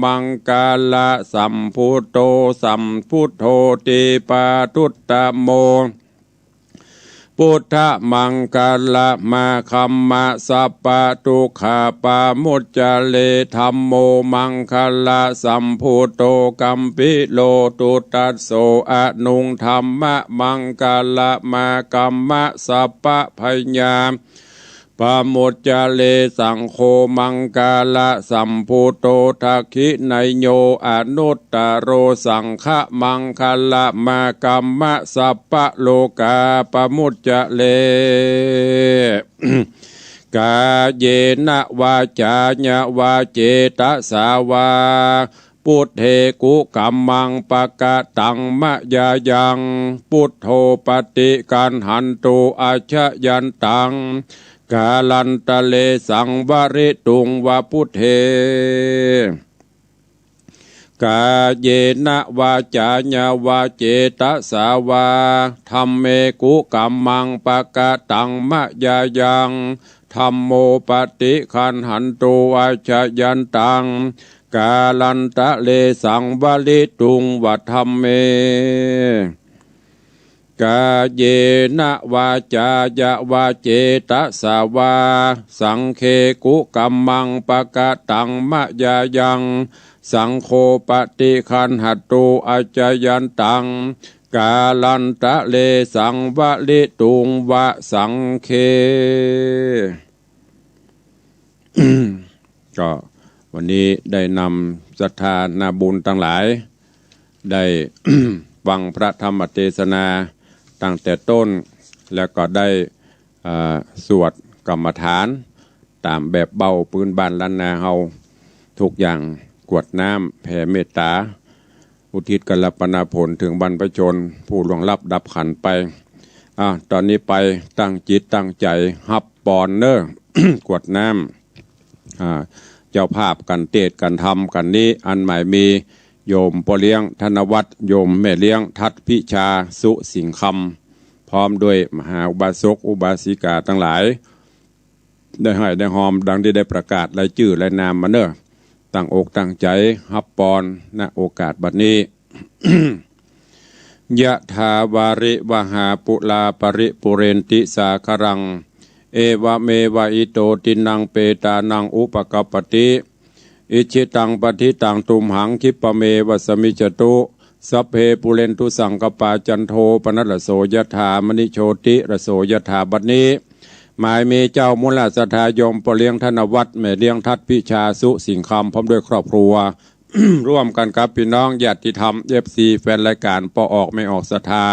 Speaker 3: มังกาลสัมพุทโธสัมพุทโธติปาทุตตโมพุทธมังกาลมาคัมมะสัพพะทุกขาปามุจจเลธัมโมมังคลาสัมพุทโธกัมปิโลตุตัสโสอนุงธัมมะมังกาลมาคัมมะสัพพะพยามปามุจจเลสังโฆมังกาลสัมพุทโธทักขิไนโยอนุตตโรสังฆมังคลมากัมมะสัพพะโลกาปามุจจเล กาเยนะวาจาญะวาเจตสาวาพุทเทกุกัมมังปะกะตังมะยายังพุทโธปฏิกันหันตุอาชยันตังกาลันตะเลสังวริตุงวาพุทเทกาเยนะวาจาญาวาเจตสาวาธัมเมกุกัมมังปะกะตังมะยายังธัมโมปฏิคันหันตุอาชยันตังกาลันตะเลสังวริตุงวะธัมเมกาเยนะวาจายะวาเจตสาวาสังเคกุกัมมังปะกะตังมะยายังสังโฆปฏิคันหัตตุอาจยันตังกาลันตะเลสังวริตุงวะสังเค ก็วันนี้ได้นำศรัทธานาบุญทั้งหลายได้ ฟังพระธรรมเทศนาตั้งแต่ต้นแล้วก็ได้สวดกรรมฐานตามแบบเบาปืนบ้านล้านนาเฮาทุกอย่างกวดน้ำแผ่เมตตาอุทิศกัลปนาผลถึงบรรพชนผู้ล่วงลับดับขันไปตอนนี้ไปตั้งจิตตั้งใจฮับปอนเนอร์ กวดน้ำใจ จ้าภาพกันเทศกันทำกันนี้อันหมายมีโยมพ่อเลี้ยงธนวัฒน์โยมแม่เลี้ยงทัดพิชาสุสิงคำพร้อมด้วยมหาอุบาสกอุบาสิกาทั้งหลายได้ให้ได้หอมดังที่ได้ประกาศรายชื่อและนามมาเนอตั้งอกตั้งใจฮับปอนณโอกาสบัดนี้ ยะถาวาริวหาปุลาปริปุเรนติสาครังเอวะเมวะอิโตตินังเปตานังอุปกัปปติอิชิตังปฏิตังตุมหังคิปะเมวะสมิจตุสัพเพปุเรนตุสังกปาจันโทปนัสโสยถามณิโชติระโสยถาบัดนี้หมายมีเจ้ามุลสัทธายมพ่อเลี้ยงธนวัฒน์แม่เลี้ยงทัดพิชาสุสิงคำพร้อมด้วยครอบครัว ร่วมกันกับพี่น้องญาติธรรมFC แฟนรายการปออกไม่ออกศรัทธา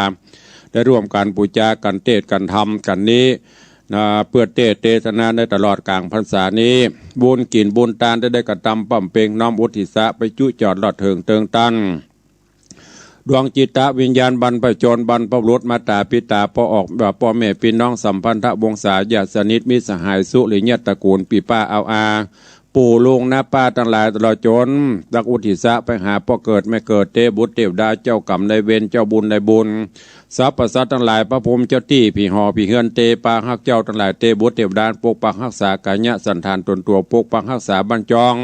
Speaker 3: ได้ร่วมกันบูชากันเทศกันธรรมกันนี้เพื่อเทศนาในตลอดกลางพรรษานี้บุญกินบุญตานได้กระทำปั่มเปงน้อมอุทิศะไปจุจอดหลอดเถิงเติงตันดวงจิตวิญญาณบรรพชนบรรพบุรุษมาตาปิตาพ่อออกพ่อแม่พี่น้องสัมพันธวงศาญาติสนิทมิตรสหายสุริยตระกูลปีป้าเอาอาปู่ลุงน้าป้าทั้งหลายตลอดจนตักอุทิศะไปหาพ่อเกิดไม่เกิดเทบุตรเทวดาเจ้ากรรมในเวรเจ้าบุญในบุญสรรพสัตว์ทั้งหลายพระภูมิเจ้าที่ผีหอผีเฮือนเตปาฮักเจ้าทั้งหลายเตบุตรเทวดาปกปักรักษากายะสันทานตนตัวปกปักรักษาบรรจอง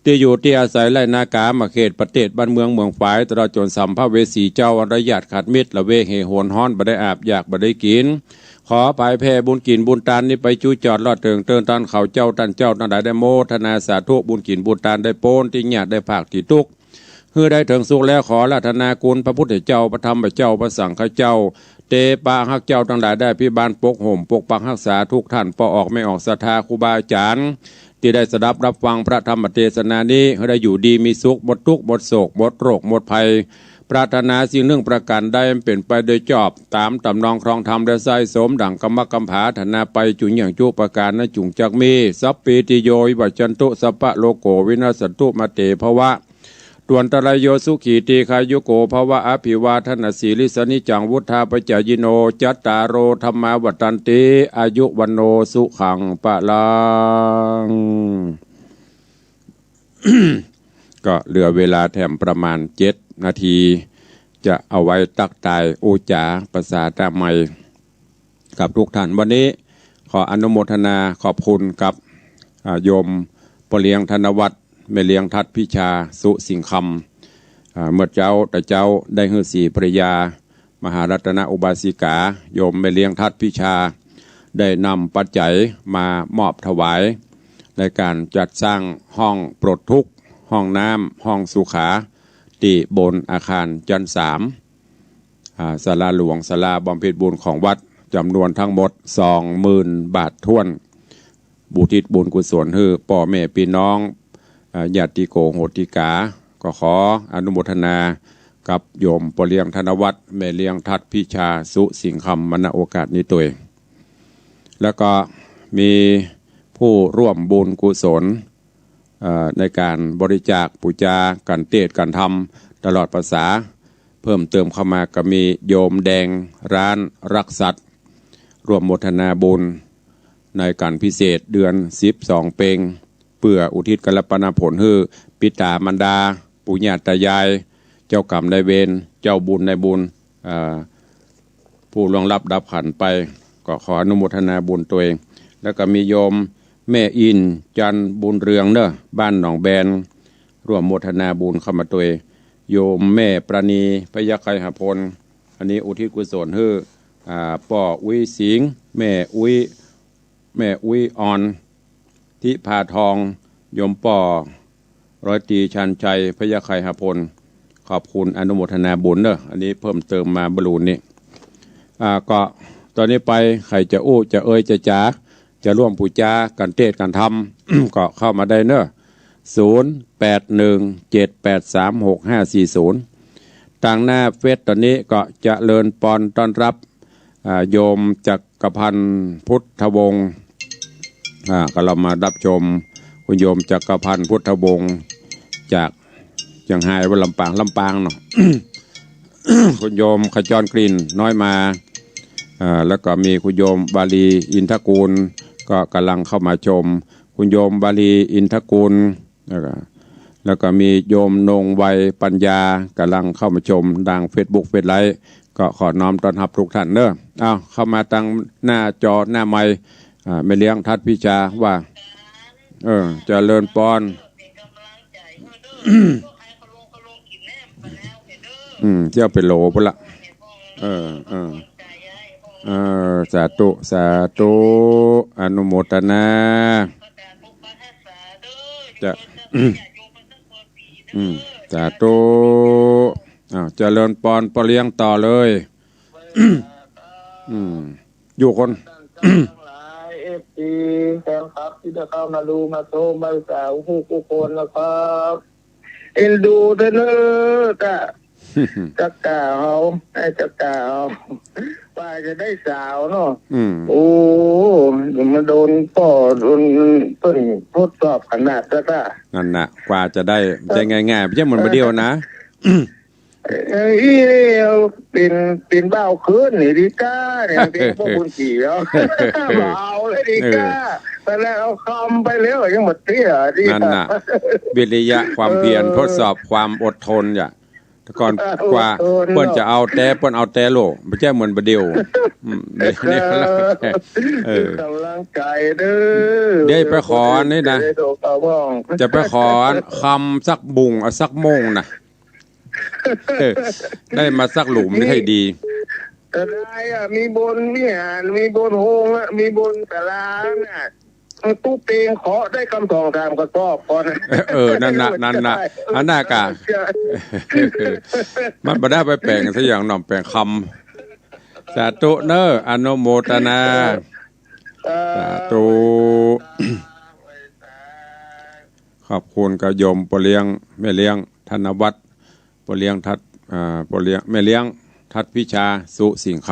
Speaker 3: ที่อยู่ที่อาศัยไรนากามาเขตประเทศบ้านเมืองเมืองฝ่ายตลอดจนสัมภเวสีเจ้าอรยาตขัดมิตรละเวเหโหนฮ้อนบ่ได้อาบอยากบ่ได้กินขอภายแผ่บุญกินบุญทานนี้ไปจุจอดลอดเถิงเตินตันเขาเจ้าท่านเจ้าทั้งหลายได้โมทนาสาธุบุญกินบุญทานได้โปนที่ญาติได้ภาคที่ทุกเพื่อได้ถึงสุขแล้วขอราธนาคุณพระพุทธเจ้าพระธรรมพระเจ้าพระสังฆเจ้าเตปาฮักเจ้าทั้งหลายได้พิบาลปกห่มปกปักรักษาทุกท่านปอออกไม่ออกศรัทธาครูบาอาจารย์ที่ได้สดับรับฟังพระธรรมเทศนานี้ให้ได้อยู่ดีมีสุขหมดทุกข์หมดโศกหมดโรคหมดภัยปรารถนาสิ่งหนึ่งประการได้เป็นไปโดยชอบตามตำนองครองธรรมได้ใส่สมดั่งกรรมกำผาธนาไปจุงอย่างจุประการนั้นจุงจักมีสัพปีติโยวิจันตุสัพพะโลโกวินาสันตุมาเตภวะตวนตรายโยสุขีตีคายุโกภวะอภิวาทนาสีลิสนิจังวุธาปจายโนจัตตารโอธรรมาวัตันติอายุวันโนสุขังปะลัง ก็เหลือเวลาแถมประมาณ7 นาทีจะเอาไว้ตักตายโอจาภาษาตาใหม่กับทุกท่านวันนี้ขออนุโมทนาขอบคุณกับโยมพ่อเลี้ยงธนวัฒน์แม่เลี้ยงทัดพิชาสุสิงคำเมื่อเจ้าแต่เจ้าได้ฮือสีภริยามหารัตนอุบาสิกาโยมแม่เลี้ยงทัดพิชาได้นำปัจจัยมามอบถวายในการจัดสร้างห้องปลดทุกข์ห้องน้ำห้องสุขาที่บนอาคารชั้น3ศาลาหลวงศาลาบำเพ็ญบุญของวัดจำนวนทั้งหมด 20,000 บาทท้วนบุทิศบุญกุศลคือพ่อแม่พี่น้องญาติโกโหติกาก็ขออนุโมทนากับโยมพ่อเลี้ยงธนวัฒน์แม่เลี้ยงทัดพิชาสุสิงคำณโอกาสนี้ตัวแล้วก็มีผู้ร่วมบุญกุศลในการบริจาคปูจากันเทศกันทำตลอดภาษาเพิ่มเติมเข้ามาก็มีโยมแดงร้านรักสัตว์ร่วมโมทนาบุญในการพิเศษเดือน12 เปงเพื่ออุทิศกัลปนาผลให้ปิตามารดาปุญญาตายายเจ้ากรรมนายเวรเจ้าบุญในบุญผู้ล่วงลับดับขันไปก็ขออนุโมทนาบุญตัวเองแล้วก็มีโยมแม่อินจันบุญเรืองเนอะบ้านหนองแบนร่วมโมทนาบุญเข้ามาตัวโยมแม่ประณีพยาไคหพลอันนี้อุทิศกุศลให้ป่ออุ้ยสิงแม่อุ้ยอ่อนทิพาทองโยมป่อร้อยตรีชันชัยพยาไคหพลขอบคุณอนุโมทนาบุญเนอะอันนี้เพิ่มเติมมาบรรลุนี่ก็ตอนนี้ไปใครจะอู้จะเอ่ยจะจ๋าจะร่วมปูจากันเทศกันทำ ก็เข้ามาได้เนอะ0817836540ต่างหน้าเฟซตอนนี้ก็จะเลินปอนต้อนรับโยมจักรพันธ์พุทธวงศ์ก็เรามารับชมคุณโยมจักรพันธ์พุทธวงศ์จากเชียงรายว่าลำปางเนาะ คุณโยมขจรกลิ่นน้อยมาแล้วก็มีคุณโยมบาลีอินทกูลก็กำลังเข้ามาชม คุณโยมบาลีอินทกุลแล้วก็มีโยมนงไวยปัญญากำลังเข้ามาชมดัง Facebook เฟซไลฟ์ก็ขอน้อมต้อนรับทุกท่านเนอะเข้ามาตั้งหน้าจอหน้าไมค์ไม่เลี้ยงทัดพิชาว่าเจริญปอนเที่ยวไปโหลพุ่นละสาธุสาธุอนุโมทนาจะสาธุเจริญปอนปอเลี้ยงต่อเลยอยู่คน
Speaker 4: เอฟซีแฟนคลับที่จะเข้ามาดูมาชมมาสาวผู้คนนะครับเอ็นดูเด้อเนอะจักกาเขาให้จักกาเขาว่าจะได้สาวเนาะโอ้มาโดนพ่อโดนเพิ่งทดสอบขนาดนั่
Speaker 3: นน่ะกว่าจะได้ใจง่ายๆไม่ใช่เหมือนประเดียวนะ
Speaker 4: เป็นเบ้าคืนนี่ดีก้าเนี่ยเป็นพวกคุณขี่แล้วเบาเลยดีก้าแต่แล้วเอาคำไปแล้วยังหมดเตี้ยดี
Speaker 3: นั่นน่ะวิริยะความเพียรทดสอบความอดทนอย่าแต่ก่อนกว่าเปิ้นจะเอาแต่เปิ้นเอาแต่โลไม่ใช่เหมือนประเดียว
Speaker 4: นี่กำลังใจเด้อ
Speaker 3: ได้ไปขอนี่นะจะไปขอคำสักบุงสักโมงนะได้มาสักหลุมนี่ให้ดี
Speaker 4: แต่ได้มีบนวิหารมีบนโฮงมีบนศาลาน่ะตู้เตียงขอได้คำสองตามกระสอบก่อน
Speaker 3: นั่นน่ะอันน่ากะมันบ่ได้ไปแปลงซะอย่างหน่อมแปลงคำสาธุเนออนุโมทนาสาธุขอบคุณกับโยมปอเลี้ยงแม่เลี้ยงธนวัฒน์ปอเลี้ยงทัดปอเลี้ยงแม่เลี้ยงทัดพิชาสุสิงห์ค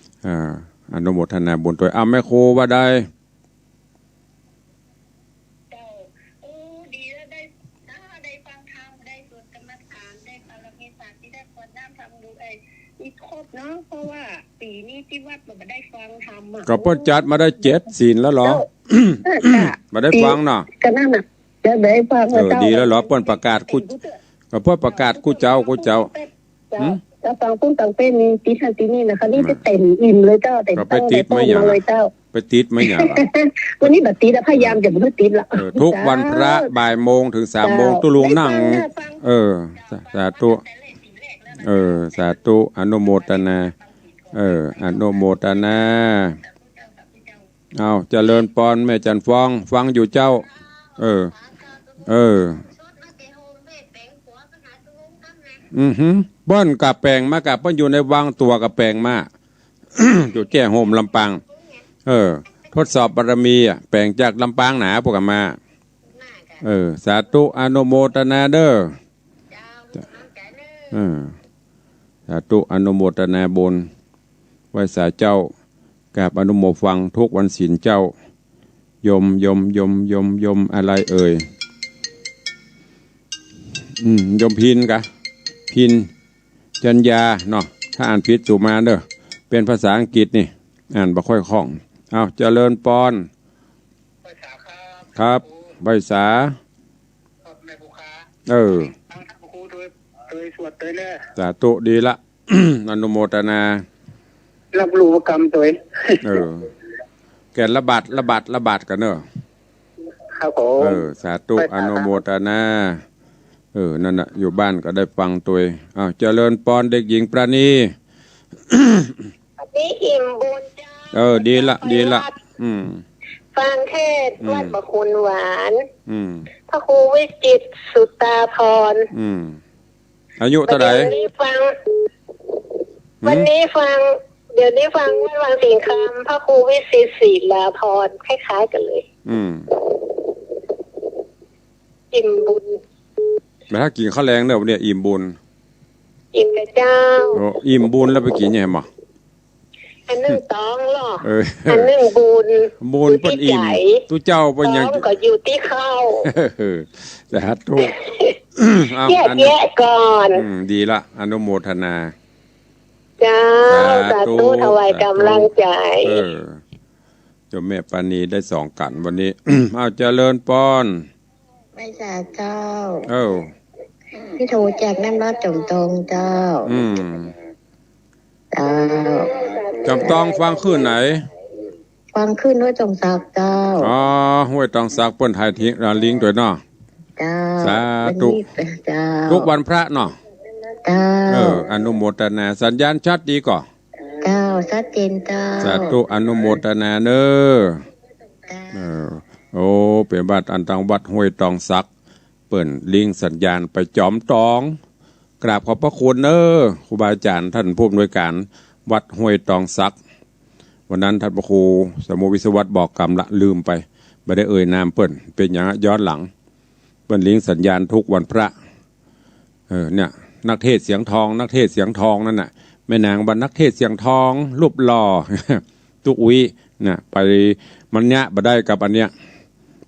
Speaker 3: ำอนุโมทนาบุญตัวแม่ครูว่าได้
Speaker 5: เนาะเพราะว่าปีนี้ที่วัดมันได้ฟังธรรม
Speaker 3: ก็เพิ่นจัดมาได้7ศีลแล้วเหรอมาได้ฟังเนาะ
Speaker 5: ก็นั่นน่ะจะได้ฟัง
Speaker 3: ดีแล้วเหรอเพิ่นประกาศกูก็เพิ่นประกาศกูเจ้า
Speaker 5: แล้วฟังปุ้งตังเป็นนี่ตีทันตีนี่นะคะนี่จะเต็มอิ่มเลยเจ้าเต็ม
Speaker 3: ไปติดไหมอย่างไปติดไหมอย่าง
Speaker 5: วันนี้แบบติดพยายามจะไม่ติดละ
Speaker 3: ทุกวันพระบ่ายโมงถึง3 โมงตุลวงนั่งสาธุสาธุอนุโมทนาอนุโมทนาเอาเจริญปอนแม่จันฟองฟังอยู่เจ้าบ้านกับแปลงมากับเพิ่นอยู่ในวังตัวกับแปลงมา อยู่แก่โฮมลำปางทดสอบบารมีแปลงจากลำปางหนาพวกมาสาธุอนุโมทนาเด้อสาธุอนุโมทนาบุญไหว้สาเจ้ากับอนุโมฟังทุกวันศีลเจ้ายมอะไรเอ่ยยมพินกะพินจัญญาเนาะถ้าอ่านผิดสู่มาเด้อเป็นภาษาอังกฤษนี่อ่านบ่ค่อยคล่องเอาเจริญปอนครับใบสาสาธุดีละ อนุโมทนา
Speaker 4: รับรู้กรรมตัว
Speaker 3: แกระบาดกันเนอะ
Speaker 4: ครับผม
Speaker 3: สาธุอนุโมทนานั่นน่ะอยู่บ้านก็ได้ฟังตัวเจริญปอนเด็กหญิงประณี
Speaker 5: นี่อิ่มบุญจ้า
Speaker 3: ดีละ
Speaker 5: ฟังเทศวัดประคุณหวานพระครูวิจิตรสุตาพร
Speaker 3: อายุเท่าไหร่
Speaker 5: วันนี้ฟังเดี๋ยวนี้ฟังวัดสิงห์คำพระครูวิจิตรศิลาพรคล้ายๆกันเลยอิ่มบุญ
Speaker 3: แต่ถ้ากินข้าวแรงเนี่ยวันนี้อิ่มบุญ
Speaker 5: อิ่มกับเจ้า
Speaker 3: อิ่มบุญแล้วไปกินยังไงมา
Speaker 5: อันนึงต้องหรออันนึงบุญ
Speaker 3: เปิ้นอิ่มตู้เจ้าเปิ้นยัง
Speaker 5: ก็อยู่ที่ข้าว
Speaker 3: สาธุ
Speaker 5: แยกก่อน
Speaker 3: ดีละอนุโมทนา
Speaker 5: จ้าสาธุถวายกำลังใจ
Speaker 3: จ้าแม่ปานีได้สองกันวันนี้ เอาเจริญปอน
Speaker 5: ไม่สาเจ้า พี่โทจากน้ำรอดจมตรงเจ้าเจ้า
Speaker 3: จำต้องฟังขึ้นไหน
Speaker 5: ฟังขึ้นด้วยจงศักดิ์เจ้า
Speaker 3: ห้วยตองศักดิ์เปิ้นไทยทิ้งลิงด้วยเนาะ
Speaker 5: เจ้า
Speaker 3: สาธุทุกวันพระเนาะ
Speaker 5: เจ้า
Speaker 3: อนุโมทนาสัญญาณชัดดีก่อ
Speaker 5: เจ้าชัดเจนเจ้า
Speaker 3: สาธุอนุโมทนาเนอโอ้เป็นบัดอันตังวัดห้วยตองศักดิ์เปิ้นลิงสัญญาณไปจอมตองกราบขอบพระคุณครูบาอาจารย์ท่านผู้อำนวยการวัดห้วยตองศักดิ์วันนั้นท่านพระครูสมุวิศวัตบอกกรรมละลืมไปไม่ได้เอ่ยนามเปิ้นเป็นอย่างย้อนหลังเปิ้นลิงสัญญาณทุกวันพระเนี่ยนักเทศเสียงทองนักเทศเสียงทองนั่นน่ะแม่นางบรรนักเทศเสียงทองรูปหล่อ ตุกวิน่ะไปมันเนี้ยบ่ได้กับอันเนี้ย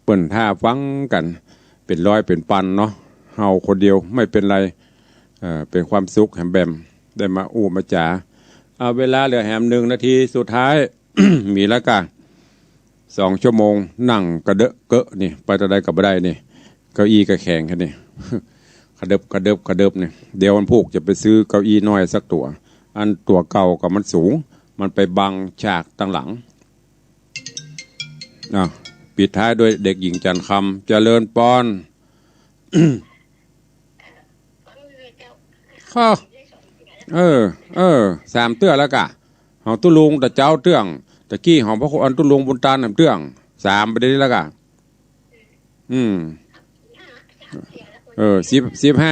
Speaker 3: เปิ้นท่าฟังกันเป็นร้อยเป็นพันเนาะเฮาคนเดียวไม่เป็นไรเป็นความสุขแหมแบมได้มาอู้มาจ๋าเอาเวลาเหลือแหม1 นาทีสุดท้าย มีแล้วกัน2 ชั่วโมงนั่งกระเดอะเกอะนี่ไปตะไดกับบ่ได้นี่เก้าอี้กระแข็งแค่นี้ กระเดิบนี่เดี๋ยววันพุกจะไปซื้อเก้าอี้น้อยสักตัวอันตัวเก่ากับมันสูงมันไปบังฉากตั้งหลังปิดท้ายด้วยเด็กหญิงจันคำเจริญปอนข้อ3 เตื้อแล้วกะหอตุลุงแต่เจ้าเตื้องตะกี้หอมพระคุณอันตุลุงบุญตาหนำเตื้อง3ไปได้แล้วกะ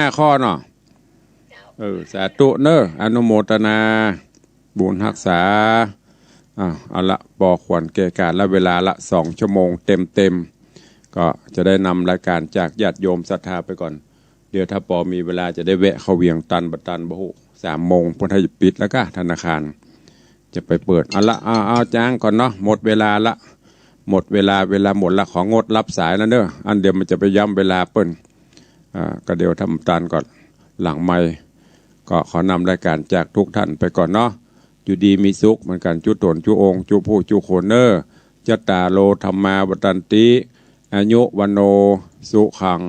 Speaker 3: 15 ข้อเนาะสาธุเนออนุโมทนาบุญรักษาเอาละปอขวัญแก่การและเวลาละ2 ชั่วโมงเต็มก็จะได้นำรายการจากญาติโยมศรัทธาไปก่อนเดี๋ยวถ้าปอมีเวลาจะได้แวะเข้าเวียงตันบัตันบะหุ3 โมงพุทธปิดแล้วก็ธนาคารจะไปเปิดเอาจ้างก่อนเนาะหมดเวลาละหมดเวลาหมดละของงดรับสายแล้วเนอะอันเดียวมันจะไปย้ำเวลาเปิ้นก็เดี๋ยวทำตันก่อนหลังไม่ก็ขอนำรายการจากทุกท่านไปก่อนเนาะอยู่ดีมีสุขเหมือนกันจุตนจุองจุผู้จุโคเนอร์จัตตาโลธรรมาวัตันติอายุวันโนสุขัง